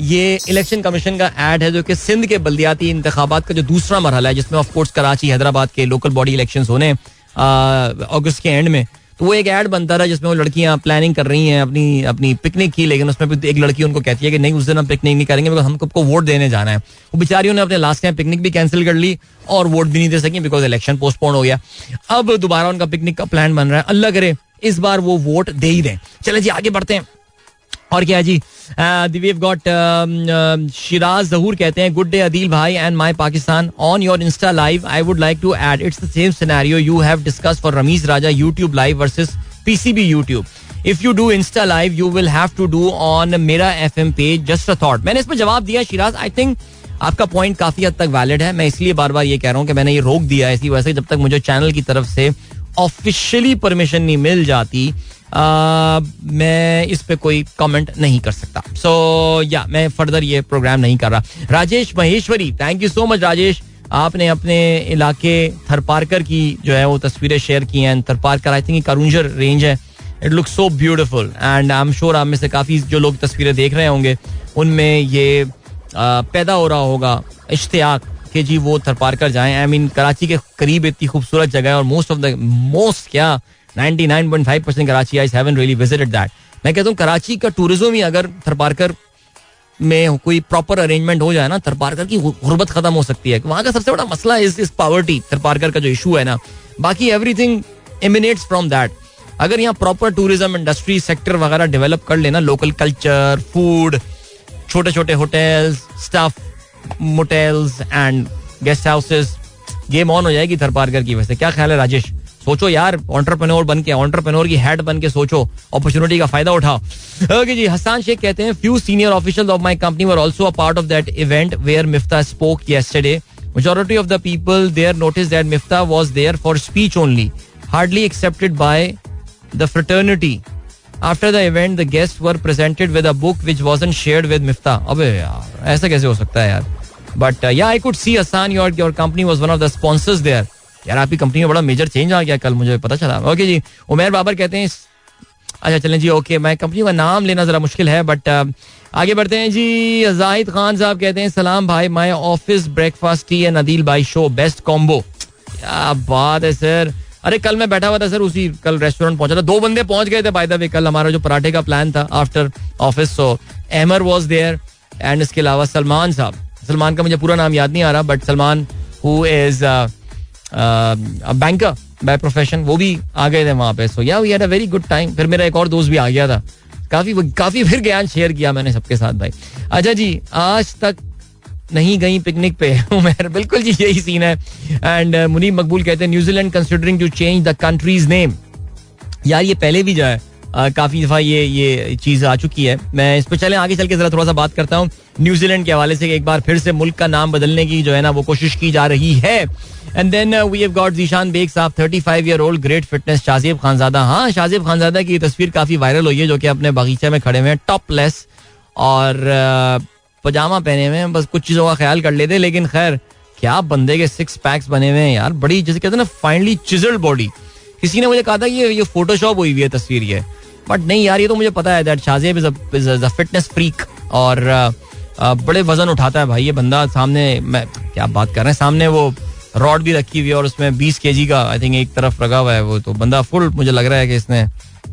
ये इलेक्शन कमीशन का ऐड है जो कि सिंध के बल्दियाती इंतखाबात का जो दूसरा मरहला है, जिसमें ऑफ कोर्स कराची हैदराबाद के लोकल बॉडी इलेक्शंस होने अगस्त के एंड में. तो वो एक ऐड बनता रहा जिसमें वो लड़कियां प्लानिंग कर रही हैं अपनी पिकनिक की, लेकिन उसमें भी एक लड़की उनको कहती है कि नहीं उस दिन हम पिकनिक नहीं करेंगे बिकॉज हमको वोट देने जाना है. वो बेचारियों ने अपने लास्ट टाइम पिकनिक भी कैंसिल कर ली और वोट भी नहीं दे सकी बिकॉज इलेक्शन पोस्टपोन हो गया. अब दोबारा उनका पिकनिक का प्लान बन रहा है. अल्लाह करे इस बार वो वोट दे ही दें. चले जी आगे बढ़ते हैं. और क्या जी, we have got Shiraz Zahoor कहते हैं गुड डे अदील भाई and my Pakistan on your insta live I would like to add it's the same scenario you have discussed for Rameez Raja YouTube live versus PCB YouTube. If you do Insta live you will have to do on मेरा FM page. Just a thought. मैंने इस पर जवाब दिया शिराज. आई थिंक आपका पॉइंट काफी हद तक वैलिड है. मैं इसलिए बार बार ये कह रहा हूँ कि मैंने ये रोक दिया इसी वजह से जब तक मुझे चैनल की तरफ से ऑफिशियली परमिशन नहीं मिल जाती मैं इस पे कोई कमेंट नहीं कर सकता. सो या मैं फर्दर ये प्रोग्राम नहीं कर रहा. Rajesh Maheshwari, thank you so much Rajesh. आपने अपने इलाके थरपारकर की जो है वो तस्वीरें शेयर की हैं. थरपारकर आई थिंक करुंजर रेंज है. It looks so beautiful and I am sure आप में से काफी जो लोग तस्वीरें देख रहे होंगे उनमें ये पैदा हो रहा होगा इश्तियाक कि जी वो थरपारकर जाएं. आई मीन कराची के करीब इतनी खूबसूरत जगह है और मोस्ट क्या 99.5% Karachi I haven't really visited that. मैं कहता हूँ कराची का टूरिज्म ही अगर थरपारकर में कोई प्रॉपर अरेंजमेंट हो जाए ना, थरपारकर की गुर्बत खत्म हो सकती है. वहां का सबसे बड़ा मसला इस पॉवर्टी, थरपारकर का जो इशू है ना, बाकी एवरीथिंग एमिनेट्स फ्रॉम दैट. अगर यहाँ प्रॉपर टूरिज्म इंडस्ट्री सेक्टर वगैरह डेवलप कर लेना, लोकल कल्चर, फूड, छोटे छोटे hotels, staff motels and guest houses, game on हो जाएगी थरपारकर की. वैसे क्या ख्याल है राजेश? सोचो यार, एंटरप्रेन्योर बन के, एंटरप्रेन्योर की हेड बन के सोचो, अपॉर्चुनिटी का फायदा उठाओ. ओके जी, हसन शेख कहते हैं few senior officials of my company were also a part of that event where Miftah spoke yesterday. Majority of the people there noticed that Miftah was there for speech only, hardly accepted by the fraternity. After the event, the guests were presented with a book which wasn't shared with Miftah. अबे यार, ऐसा कैसे हो सकता है यार? But yeah, I could see Hassan, your company was one of the sponsors there. यार आपकी कंपनी में बड़ा मेजर चेंज आ गया, कल मुझे पता चला. ओके जी, उमेर बाबर कहते हैं अच्छा चलें जी, ओके मैं कंपनी का नाम लेना जरा मुश्किल है बट आगे बढ़ते हैं जी. जाहिद खान साहब कहते हैं सलाम भाई, my office breakfast T and Adeel भाई शो बेस्ट कॉम्बो. क्या बात है सर. अरे कल मैं बैठा हुआ था सर, उसी कल रेस्टोरेंट पहुंचा था, 2 बंदे पहुंच गए थे बाय द वे कल हमारा जो पराठे का प्लान था after office. So Ahmar was there and इसके अलावा सलमान साहब, सलमान का मुझे पूरा नाम याद नहीं आ रहा but Salman who is banker by profession, वो भी आ गए थे वहां पे. So yeah we had a very good time. फिर मेरा एक और दोस्त भी आ गया था, काफी फिर ज्ञान शेयर किया मैंने सबके साथ भाई. अच्छा जी, आज तक नहीं गई पिकनिक पे उमर, बिल्कुल जी यही सीन है. एंड मुनीब मकबूल कहते हैं New Zealand considering to change the country's name. यार ये पहले भी जाए, काफी दफा ये चीज आ चुकी है. मैं इस पर चले आगे चल के जरा थोड़ा सा बात करता हूँ न्यूजीलैंड के हवाले से. एक बार फिर से मुल्क का नाम बदलने की जो है ना वो कोशिश की जा रही है. And then we have got Zeeshan Baig sahab, 35-year-old great fitness. शाज़िब Khanzada, हाँ शाज़िब खानज़ादा की तस्वीर काफी वायरल हुई है जो कि अपने बगीचे में खड़े हुए हैं टॉपलेस और पजामा पहने हुए हैं. बस कुछ चीजों का ख्याल कर लेते. लेकिन खैर क्या बंदे के 6 पैक्स बने हुए हैं यार. बड़ी जैसे कहते हैं ना फाइनली चिजल्ड बॉडी. किसी ने मुझे कहा था कि ये फोटोशॉप हुई हुई है तस्वीर ये, बट नहीं यार ये तो मुझे पता है that Shahzaib is a fitness freak और बड़े वजन उठाता है भाई ये बंदा. सामने मैं क्या बात कर रहे हैं, सामने वो रॉड भी रखी हुई है और उसमें 20 kg का आई थिंक एक तरफ रखा हुआ है. वो तो बंदा फुल मुझे लग रहा है कि इसने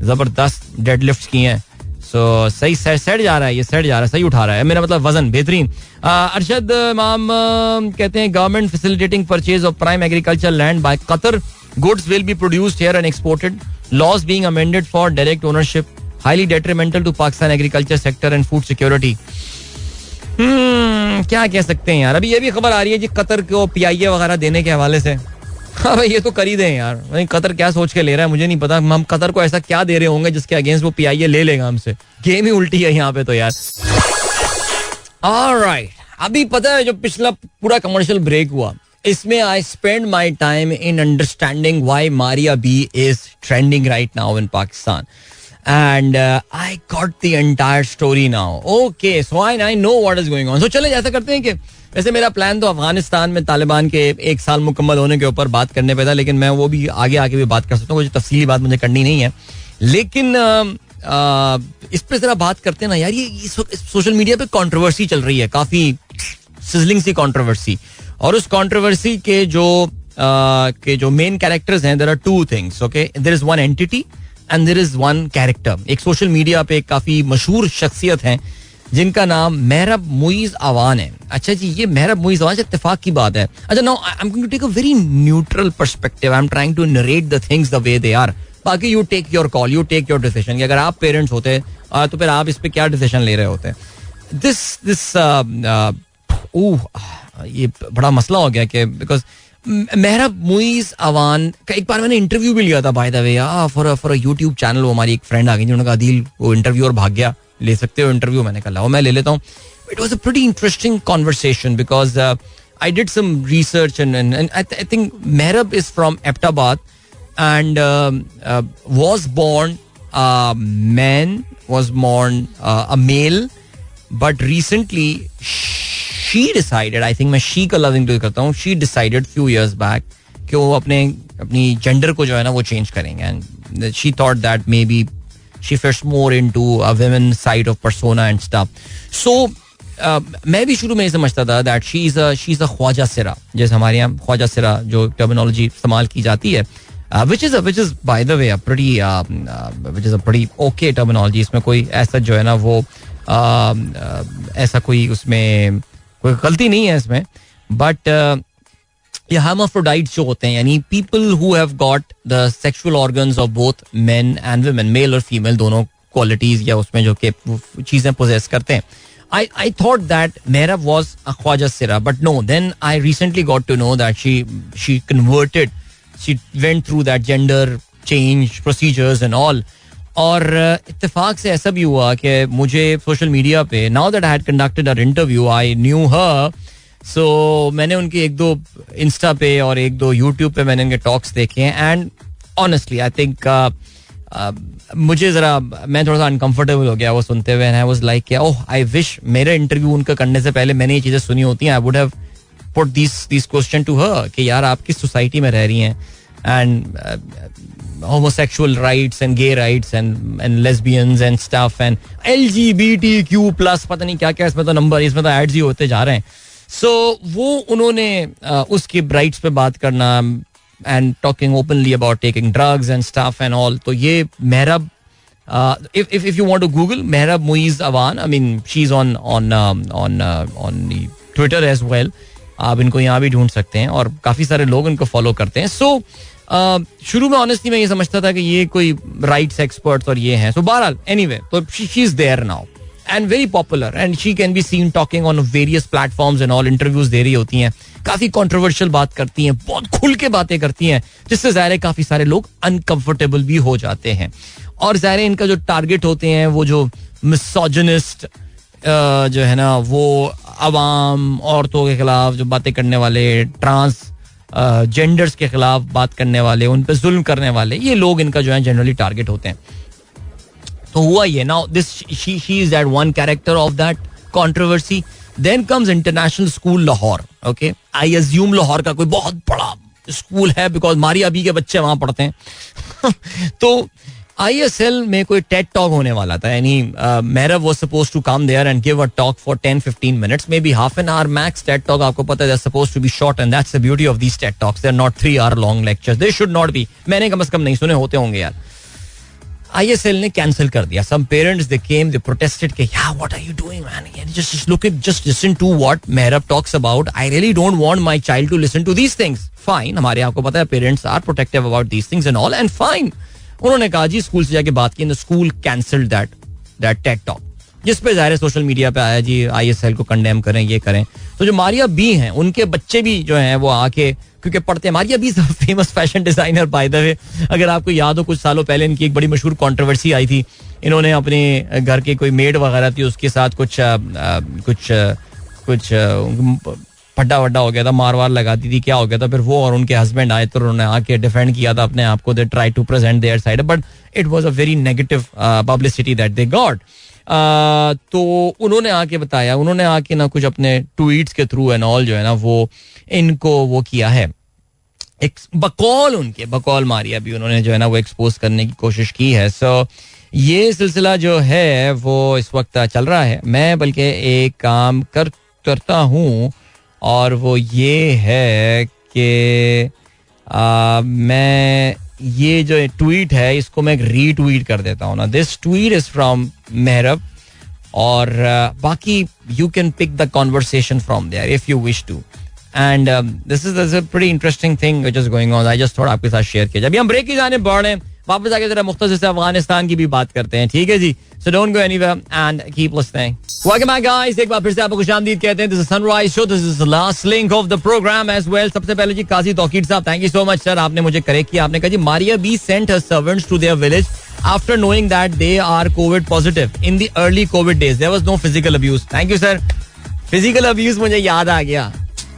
जबरदस्त डेडलिफ्ट्स किए हैं. सो सही सेट जा रहा है, ये सेट जा रहा है, सही उठा रहा है. मेरा मतलब वजन बेहतरीन. अरशद इमाम कहते हैं government facilitating purchase of prime agriculture land by Qatar. Goods will be produced here and exported. Laws being amended for direct ownership. Highly detrimental to Pakistan agriculture sector and food security. क्या कह सकते हैं यार. अभी ये भी खबर आ रही है जी कतर को PIA वगैरह देने के हवाले से. हाँ भाई ये तो कर ही दें यार. भाई कतर क्या सोच के ले रहा है मुझे नहीं पता. हम कतर को ऐसा क्या दे रहे होंगे जिसके अगेंस्ट वो PIA ले लेगा हमसे. गेम ही उल्टी है यहाँ पे तो यार. ऑलराइट, अभी पता है जो पिछला पूरा कमर्शियल ब्रेक हुआ इसमें I spend my time in understanding why Maria B is trending right now in Pakistan and I got the entire story now. Okay so I know what is going on. So चले ऐसा करते हैं कि वैसे मेरा प्लान तो अफगानिस्तान में तालिबान के 1 साल मुकम्मल होने के ऊपर बात करने पे था, लेकिन मैं वो भी आगे भी बात कर सकता हूँ. कुछ तफसीली बात मुझे करनी नहीं है, लेकिन इस पर जरा बात करते हैं ना यार. ये सोशल मीडिया पे कंट्रोवर्सी चल रही है, काफी सिजलिंग सी कंट्रोवर्सी. और उस कंट्रोवर्सी के जो मेन कैरेक्टर्स हैं, there are 2 things. Okay, there is one entity and there is one character. एक सोशल मीडिया पे एक काफी मशहूर शख्सियत हैं जिनका नाम मेहरब मुइज अवान है. अच्छा जी, ये मेहरब मुइज अवान से इत्तेफाक की बात है. अच्छा now I am going to take a very neutral perspective. I am trying to narrate the things the way they are. बाकी you take your call, you take your decision. अगर आप पेरेंट्स होते तो फिर आप इस पे क्या डिसीजन ले रहे होते. ये बड़ा मसला हो गया कि बिकॉज मेहरब मुइज अवान का एक बार मैंने इंटरव्यू भी लिया था bye the way for a YouTube channel. वो हमारी एक फ्रेंड आ गई जिन्होंने कहा अदील वो इंटरव्यू और भाग गया, ले सकते हो इंटरव्यू. मैंने कहा मैं ले लेता हूँ. It was a pretty interesting conversation because I did some research and I think Mehrab is from Abbottabad and was born a male, but recently she decided, I think मैं she का loving to करता हूँ, she decided few years back कि वो अपनी gender को जो है ना वो change करेंगे. And she thought that maybe she fits more into a women side of persona and stuff. So मैं भी शुरू में समझता था that she is a Khwaja सिरा, जैसे हमारे यहाँ ख्वाजा सिरा जो टर्मिनोलॉजी इस्तेमाल की जाती है, which is by the way a pretty okay terminology. इसमें कोई ऐसा जो है ना वो ऐसा कोई उसमें कोई गलती नहीं है इसमें. बट ये hermaphrodites जो होते हैं, यानी people who have got the sexual organs of both men and women, male और female दोनों qualities या उसमें जो कि चीजें possess करते हैं. I thought that Mehrab was a Khwaja Sira, but no. Then I recently got to know that she converted. She went through that gender change procedures and all. और इत्तेफाक से ऐसा भी हुआ कि मुझे सोशल मीडिया पे, now that I had conducted her interview, I knew her. So मैंने उनकी 1-2 इंस्टा पे और 1-2 यूट्यूब पे मैंने उनके टॉक्स देखे हैं. एंड ऑनेस्टली आई थिंक मुझे जरा मैं थोड़ा सा अनकंफर्टेबल हो गया वो सुनते हुए. I was like oh I wish मेरा इंटरव्यू उनका करने से पहले मैंने ये चीजें सुनी होती हैं. I would have put this question to her कि यार आप किस सोसाइटी में रह रही हैं. एंड homosexual rights and gay rights and lesbians and stuff and LGBTQ+, पता नहीं क्या क्या इसमें तो नंबर, इसमें तो एड्स ही होते जा रहे हैं. So वो उन्होंने उसकी राइट्स पे बात करना and talking openly about taking drugs and stuff and all. तो ये मेहरब, if you want to Google Mehrab Muiz Awan, I mean she's on the Twitter as well. आप इनको यहाँ भी ढूंढ सकते हैं और काफी सारे लोग इनको फॉलो करते हैं. So शुरू में ऑनेस्टली मैं ये समझता था कि ये कोई राइट्स एक्सपर्ट्स और ये हैं. सो बहरहाल एनीवे तो she is there now and very popular and she can be seen talking on various platforms and all. Interviews दे रही होती हैं, काफी कंट्रोवर्शियल बात करती हैं, बहुत खुल के बातें करती हैं, जिससे ज़ाहिर है काफी सारे लोग अनकंफर्टेबल भी हो जाते हैं. और ज़ाहिर है इनका जो टारगेट होते हैं वो जो मिसोजिनिस्ट जो है ना, वो अवाम, औरतों के खिलाफ जो बातें करने वाले, ट्रांस जेंडर्स के खिलाफ बात करने वाले, उन पे जुल्म करने वाले, ये लोग इनका जो है जनरली टारगेट होते हैं. तो हुआ ये, now this she is that one character of that controversy. Then comes international school Lahore. Okay, I assume Lahore का कोई बहुत बड़ा स्कूल है बिकॉज मारिया बी के बच्चे वहां पढ़ते हैं. तो ISL में कोई टेड टॉक होने वाला था. यानी Mehrab was supposed to come there and give a talk for 10-15 minutes, maybe half an hour max. TED talk आपको पता है they are supposed to be short and that's the beauty of these TED talks. They are not 3 hour long lectures. They should not be. मैंने कम से कम नहीं सुने, होते होंगे यार. ISL ने कैंसिल कर दिया. Some parents they came, they protested कि yeah, what are you doing man? Just look at, just listen to what Mehrab talks about. I really don't want my child to listen to these things. Fine, हमारे आपको पता है parents are protective about these things and all, and fine. उन्होंने कहा जी स्कूल से जाके बात की, the school cancelled that TED talk. जिस पे ज़ाहिर सोशल मीडिया पे आया जी ISL को कंडेम करें, ये करें. तो जो मारिया बी हैं उनके बच्चे भी जो हैं वो आके, क्योंकि पढ़ते हैं, Maria B famous fashion designer by the way. अगर आपको याद हो कुछ सालों पहले इनकी एक बड़ी मशहूर कंट्रोवर्सी आई थी. इन्होंने अपने घर के कोई मेड वगैरह थी, उसके साथ कुछ फड्डा वड्डा हो गया था, मार वार लगाती थी, क्या हो गया था, फिर वो और उनके हस्बैंड आए तो उन्होंने आके डिफेंड किया था अपने आप को. They try to present their side but it was a very negative publicity that they got. तो उन्होंने आके बताया, उन्होंने आके ना कुछ अपने ट्वीट्स के थ्रू एंड ऑल जो है ना वो इनको वो किया है, एक बकौल मारिया भी उन्होंने जो है ना वो एक्सपोज करने की कोशिश की है. सो ये सिलसिला जो है वो इस वक्त चल रहा है. मैं बल्कि एक काम करता हूँ और वो ये है कि मैं ये जो ट्वीट है इसको मैं एक रीट्वीट कर देता हूँ ना. This tweet is from Mehrab और बाकी you can pick the conversation from there if you wish to. And this is a pretty interesting thing which is going on. I just थोड़ा आपके साथ शेयर किया. अभी हम ब्रेक की जाने बढ़ रहे हैं, वापस आके जरा मुख्तसर से अफगानिस्तान की भी बात करते हैं, ठीक है जी. So don't go anywhere and keep listening. Welcome back guys, एक बार फिर से आपको खुशामदीद कहते हैं. This is Sunrise show, this is the last link of the program as well. सबसे पहले जी काजी तौकीर साहब, thank you so much sir, आपने मुझे करेक्ट किया. आपने कहा जी Maria B sent her servants to their village after knowing that they are COVID positive in the early covid days. There was no physical abuse. Thank you sir. Physical abuse मुझे याद आ गया,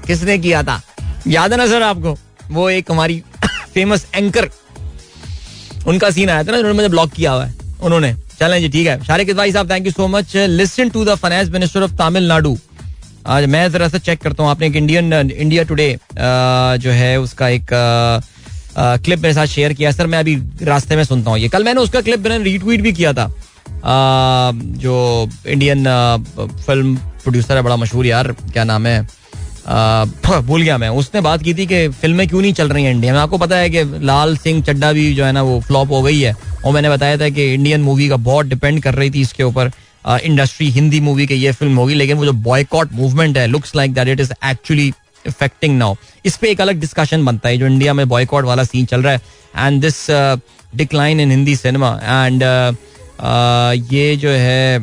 किसने किया था याद है ना सर आपको? वो एक हमारी फेमस एंकर, उनका सीन आया था ना, उन्होंने मुझे ब्लॉक किया हुआ है उन्होंने. चलें जी ठीक है. शारिक भाई sahab thank you so much. Listen to the finance minister of Tamil Nadu. आज मैं जरा सा चेक करता हूँ. आपने एक इंडिया टुडे जो है उसका एक क्लिप मेरे साथ शेयर किया सर. मैं अभी रास्ते में सुनता हूँ ये. कल मैंने उसका क्लिप मैंने रीट्वीट भी किया था. जो इंडियन फिल्म प्रोड्यूसर है बड़ा मशहूर यार, क्या नाम है, भूल गया मैं. उसने बात की थी कि फिल्में क्यों नहीं चल रही हैं इंडिया में. आपको पता है कि लाल सिंह चड्ढा भी जो है ना वो फ्लॉप हो गई है, और मैंने बताया था कि इंडियन मूवी का बहुत डिपेंड कर रही थी इसके ऊपर इंडस्ट्री, हिंदी मूवी के ये फिल्म होगी. लेकिन वो जो बॉयकॉट मूवमेंट है, looks like that it is actually affecting now. इस पे एक अलग डिस्कशन बनता है जो इंडिया में बॉयकॉट वाला सीन चल रहा है and this decline in Hindi cinema. And ये जो है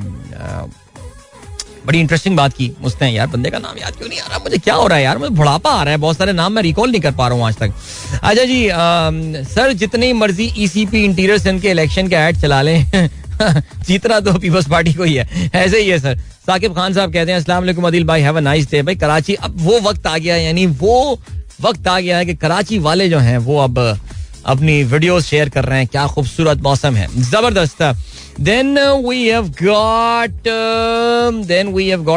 बड़ी इंटरेस्टिंग बात की उसने. यार बंदे का नाम याद क्यों नहीं आ रहा मुझे, क्या हो रहा है यार, मुझे बुढ़ापा आ रहा है, बहुत सारे नाम मैं रिकॉल नहीं कर पा रहा हूँ आज तक. अच्छा जी सर, जितनी मर्जी ECP इंटीरियर सिंध के इलेक्शन के ऐड चला लें जीतना तो पीपल्स पार्टी को ही है, ऐसे ही है सर. साकिब खान साहब कहते हैं अस्सलाम वालेकुम अदिल भाई, हैव अ नाइस डे. भाई कराची अब वो वक्त आ गया है, यानी वो वक्त आ गया है कि कराची वाले जो हैं वो अब अपनी वीडियोस शेयर कर रहे हैं. क्या खूबसूरत मौसम है, जबरदस्त. Then we have got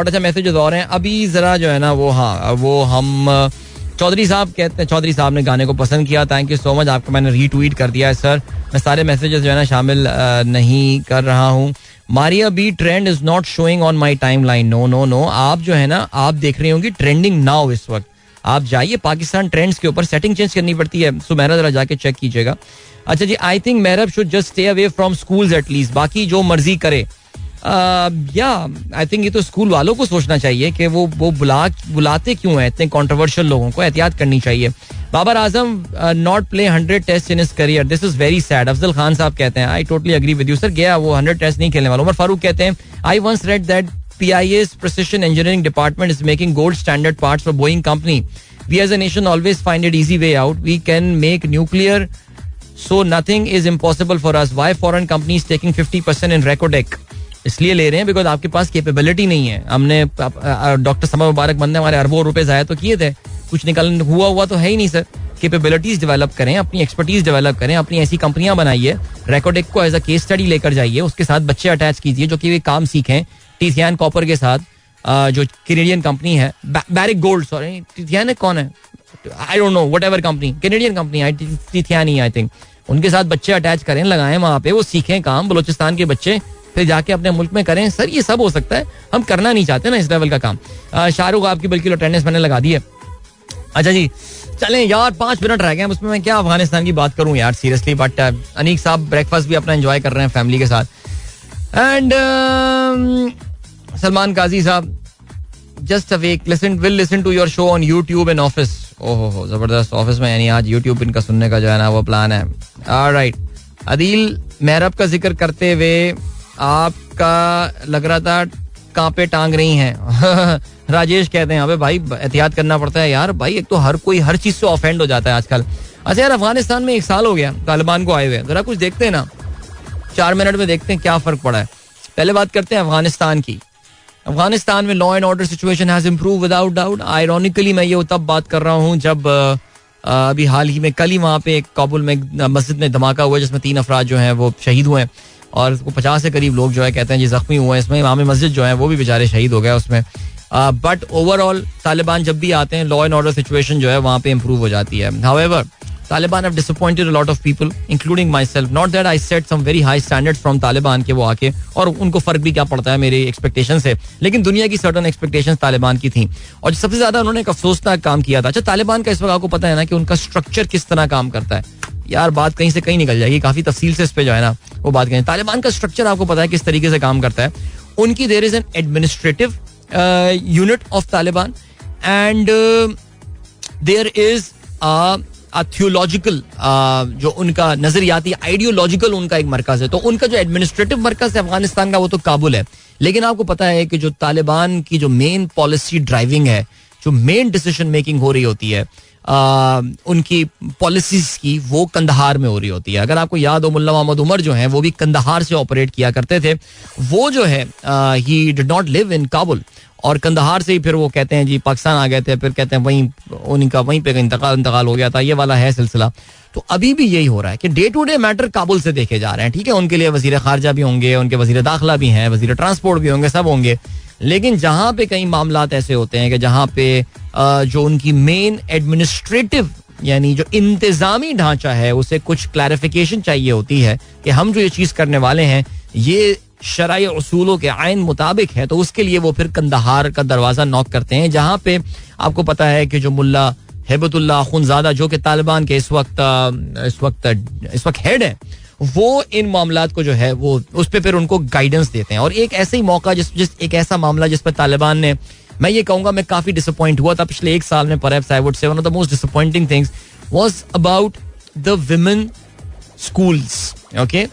अच्छा मैसेजेस और हैं अभी जरा जो है ना वो. हाँ वो हम चौधरी साहब कहते हैं, चौधरी साहब ने गाने को पसंद किया. थैंक यू सो मच, आपको मैंने रीट्वीट कर दिया है सर. मैं सारे मैसेजेस जो है ना शामिल नहीं कर रहा हूँ. Maria B trend is not showing on my timeline. No आप जो है ना आप देख रही होंगी ट्रेंडिंग नाउ इस वक्त. आप जाइए पाकिस्तान ट्रेंड्स के ऊपर, सेटिंग चेंज करनी पड़ती है. सो मेरा जरा जाके चेक कीजिएगा. अच्छा जी, I think Mehrab should just stay away from schools at least, बाकी जो मर्जी करे. या आई थिंक ये तो स्कूल वालों को सोचना चाहिए कि वो बुलाते क्यों हैं इतने कंट्रोवर्शियल लोगों को, एहतियात करनी चाहिए. Babar Azam not play 100 test in his career, this is very sad. Afzal Khan साहब कहते हैं I totally agree with you sir, गया वो 100 टेस्ट नहीं खेलने वाला. उमर फारूक कहते हैं I once read that PIA's precision engineering department is making gold standard parts for Boeing company. We as a nation always find it easy way out. We can make nuclear so nothing is impossible for us. Why foreign companies taking 50% इन रेकोडेक? इसलिए ले रहे हैं बिकॉज आपके पास कैपेबिलिटी नहीं है. हमने डॉक्टर समर मुबारक बंदे हमारे अरबों रुपए जाया तो किए थे, कुछ निकल हुआ तो है ही नहीं सर. कैपेबिलिटीज डेवलप करें, अपनी एक्सपर्टीज डेवलप करें, अपनी ऐसी कंपनियां बनाइए, रेकोडेक को एज अ केस स्टडी लेकर जाइए, उसके साथ बच्चे अटैच कीजिए जो कि वे काम सीखें. टीथियान कॉपर के साथ जो कैनेडियन कंपनी है, बैरिक गोल्ड, सॉरी टीथियान कौन है, I don't know, whatever company, Canadian company है टीथियान ही आई थिंक, उनके साथ बच्चे अटैच करें, लगाएं वहां पे, वो सीखें काम, बलोचिस्तान के बच्चे फिर जाके अपने मुल्क में करें. सर ये सब हो सकता है, हम करना नहीं चाहते ना इस लेवल का काम. शाहरुख आपकी बिल्कुल अटेंडेंस मैंने लगा दी है. अच्छा जी चलें यार, 5 मिनट रह गए हैं, उसमें मैं क्या अफगानिस्तान की बात करूं यार सीरियसली. बट अनीक साहब ब्रेकफास्ट भी अपना एंजॉय कर रहे हैं फैमिली के साथ. And Salman Qazi sahab just awake, will listen to your show on YouTube in office. ओहो जबरदस्त, ऑफिस में यानी आज यूट्यूब इनका सुनने का जो है ना वो प्लान है. ऑलराइट. अदील मेहरब का जिक्र करते हुए आपका लग रहा था कांपे टांग रही हैं. राजेश कहते हैं अबे भाई एहतियात करना पड़ता है यार भाई, एक तो हर कोई हर चीज से ऑफेंड हो जाता है आजकल. अच्छा यार अफगानिस्तान में 1 साल हो गया तालिबान को आए हुए, जरा कुछ देखते हैं ना, 4 मिनट में देखते हैं क्या फर्क पड़ा है. पहले बात करते हैं अफगानिस्तान की. अफगानिस्तान में law and order situation has improve without doubt. Ironically मैं ये तब बात कर रहा हूँ जब अभी हाल ही में कल ही वहाँ पे कबुल में मस्जिद में धमाका हुआ जिसमें 3 अफराद जो हैं वो शहीद हुए हैं और 50 से करीब लोग जो है कहते हैं जी जख्मी हुए हैं. इसमें इमाम मस्जिद जो है वो भी बेचारे शहीद हो गए उसमें. बट ओवरऑल तालिबान जब भी आते हैं लॉ एंड ऑर्डर सिचुएशन जो है वहाँ पे इम्प्रूव हो जाती है. However Taliban have disappointed a lot of people including myself. Not that I set some very high standards from Taliban के वो आके, और उनको फर्क भी क्या पड़ता है मेरी एक्सपेक्टेशन से, लेकिन दुनिया की सर्टन एक्सपेक्टेशंस तालिबान की थी और सबसे ज्यादा उन्होंने एक अफसोसनाक काम किया था. अच्छा तालिबान का इस वक्त आपको पता है ना कि उनका स्ट्रक्चर किस तरह काम करता है. यार बात कहीं से कहीं निकल जाएगी, काफी तफसील से इस पे जो है ना वो बात करें. तालिबान का स्ट्रक्चर आपको पता है किस तरीके से काम करता है. उनकी there is an administrative unit of Taliban and there is theological जो उनका नजरियाती आइडियोलॉजिकल उनका एक मरकज है. तो उनका जो एडमिनिस्ट्रेटिव मरकज है अफगानिस्तान का वो तो काबुल है, लेकिन आपको पता है कि जो तालिबान की जो मेन पॉलिसी ड्राइविंग है, जो मेन डिसीजन मेकिंग हो रही होती है उनकी पॉलिसीज की, वो कंदहार में हो रही होती है. अगर आपको याद हो मुल्ला मोहम्मद उमर जो हैं वो भी कंदहार से ऑपरेट किया करते थे. वो जो है he did not live in Kabul और कंदहार से ही फिर वो कहते हैं जी पाकिस्तान आ गए थे, फिर कहते हैं वहीं उनका वहीं पे इंतकाल हो गया था. ये वाला है सिलसिला. तो अभी भी यही हो रहा है कि day to day matter Kabul से देखे जा रहे हैं. ठीक है, उनके लिए वजीर खारजा भी होंगे, उनके वजीर दाखिला भी हैं, वजीर ट्रांसपोर्ट भी होंगे, सब होंगे. लेकिन जहां पे कई मामलात ऐसे होते हैं कि जहां पे जो उनकी मेन एडमिनिस्ट्रेटिव यानी जो इंतजामी ढांचा है उसे कुछ क्लैरिफिकेशन चाहिए होती है कि हम जो ये चीज करने वाले हैं ये शरई उसूलों के आइन मुताबिक है, तो उसके लिए वो फिर कंदहार का दरवाजा नॉक करते हैं. जहां पे आपको पता है कि जो मुल्ला हेबतुल्लाह अखुंज़ादा जो कि तालिबान के इस वक्त हेड है, वो इन मामलात को जो है वो उस पर फिर उनको गाइडेंस देते हैं. और एक ऐसे ही मौका एक ऐसा मामला जिस पर तालिबान ने, मैं ये कहूंगा मैं काफी डिसअपॉइंट हुआ था पिछले 1 साल में. Perhaps I would say one of the most disappointing things was about the women schools. Okay,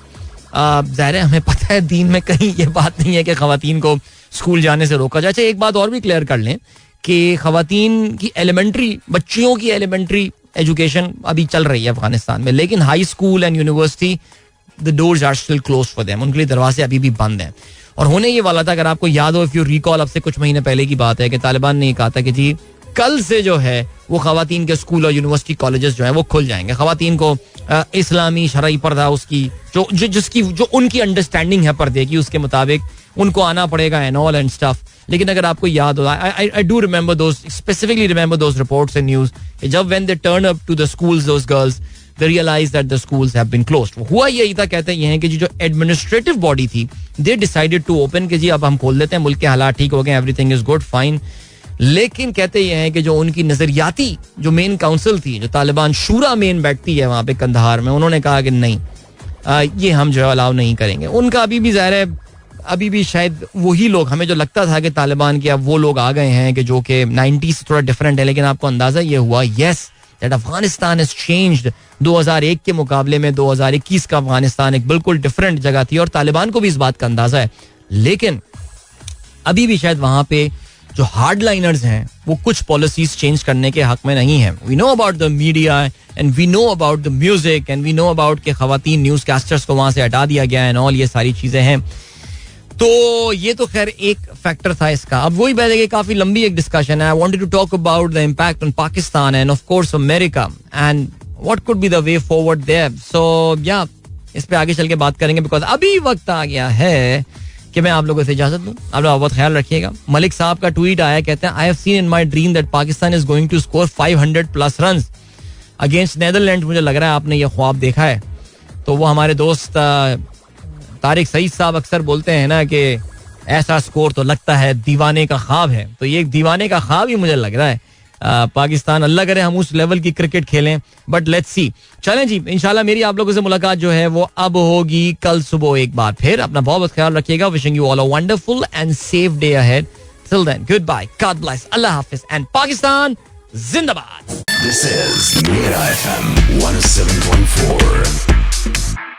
जाहिर है हमें पता है दीन में कहीं ये बात नहीं है कि खवातीन को स्कूल जाने से रोका जाए. अच्छा एक बात और भी क्लियर कर लें कि खवातीन की एलिमेंट्री, बच्चियों की एलिमेंट्री एजुकेशन अभी चल रही है अफगानिस्तान में, लेकिन high school and university the doors are still close for them. उनके लिए दरवाजे अभी भी बंद हैं. और होने ये वाला था, अगर आपको याद हो, इफ यू रिकॉल, अब से कुछ महीने पहले की बात है कि तालिबान ने कहा था कि जी कल से जो है वो खवातीन के स्कूल और यूनिवर्सिटी कॉलेजेस जो है वो खुल जाएंगे. खवातीन को इस्लामी शरई पर्दा उसकी जो उनकी अंडरस्टैंडिंग है पर्दे की, उसके मुताबिक उनको आना पड़ेगा एंड ऑल एंड स्टफ. लेकिन अगर आपको याद हो, I do remember those, specifically remember those reports and news, जब when they turn up to the schools, those girls they realized that the schools have been closed. हुआ यही था, कहते हैं कि जो एडमिनिस्ट्रेटिव बॉडी थी they decided to open कि जी अब हम खोल देते हैं, मुल्क के हालात ठीक हो गए, everything is good fine. लेकिन कहते ये हैं कि जो उनकी नजरियाती जो मेन काउंसिल थी, जो तालिबान शूरा मेन बैठती है वहां पे कंदहार में, उन्होंने कहा कि नहीं ये हम जो है अलाउ नहीं करेंगे. उनका अभी भी ज़ाहिर है, अभी भी शायद वही लोग, हमें जो लगता था कि तालिबान के अब वो लोग आ गए हैं कि जो कि 90s से थोड़ा डिफरेंट है, लेकिन आपको अंदाजा ये हुआ yes that Afghanistan has changed. 2001 के मुकाबले में 2021 का अफगानिस्तान एक बिल्कुल डिफरेंट जगह थी और तालिबान को भी इस बात का अंदाजा है. लेकिन अभी भी शायद वहां पे जो हार्डलाइनर्स हैं वो कुछ पॉलिसीज चेंज करने के हक में नहीं है. We know about the media and we know about the music and we know about के खवातीन न्यूज कास्टर्स को वहां से हटा दिया गया एंड ऑल, ये सारी चीजें हैं. तो ये तो खैर एक फैक्टर था इसका. अब वही बात है कि काफी लंबी एक डिस्कशन है. I wanted to talk about the impact on Pakistan and of course America and what could be the way forward there. So या इस पे आगे चल के बात करेंगे बिकॉज अभी वक्त आ गया है कि मैं आप लोगों से इजाजत दूं. आप लोग बहुत ख्याल रखिएगा. मलिक साहब का ट्वीट आया, कहते हैं I have seen in my dream that Pakistan is going to score 500+ runs against Netherland. मुझे लग रहा है आपने ये ख्वाब देखा है. तो वो हमारे दोस्त तारिक सईद साहब अक्सर बोलते हैं ना कि ऐसा स्कोर तो लगता है दीवाने का ख्वाब है. तो ये एक दीवाने का ख्वाब ही मुझे लग रहा है. पाकिस्तान, अल्लाह करे हम उस लेवल की क्रिकेट खेलें, बट लेट्स सी. चलें जी, इंशाल्लाह मेरी आप लोगों से मुलाकात जो है वो अब होगी कल सुबह एक बार फिर. अपना बहुत बहुत ख्याल रखिएगा. Wishing you all a wonderful and safe day ahead. Till then, goodbye, God bless, अल्लाह हाफिज एंड पाकिस्तान जिंदाबाद. This is Mira FM 107.4.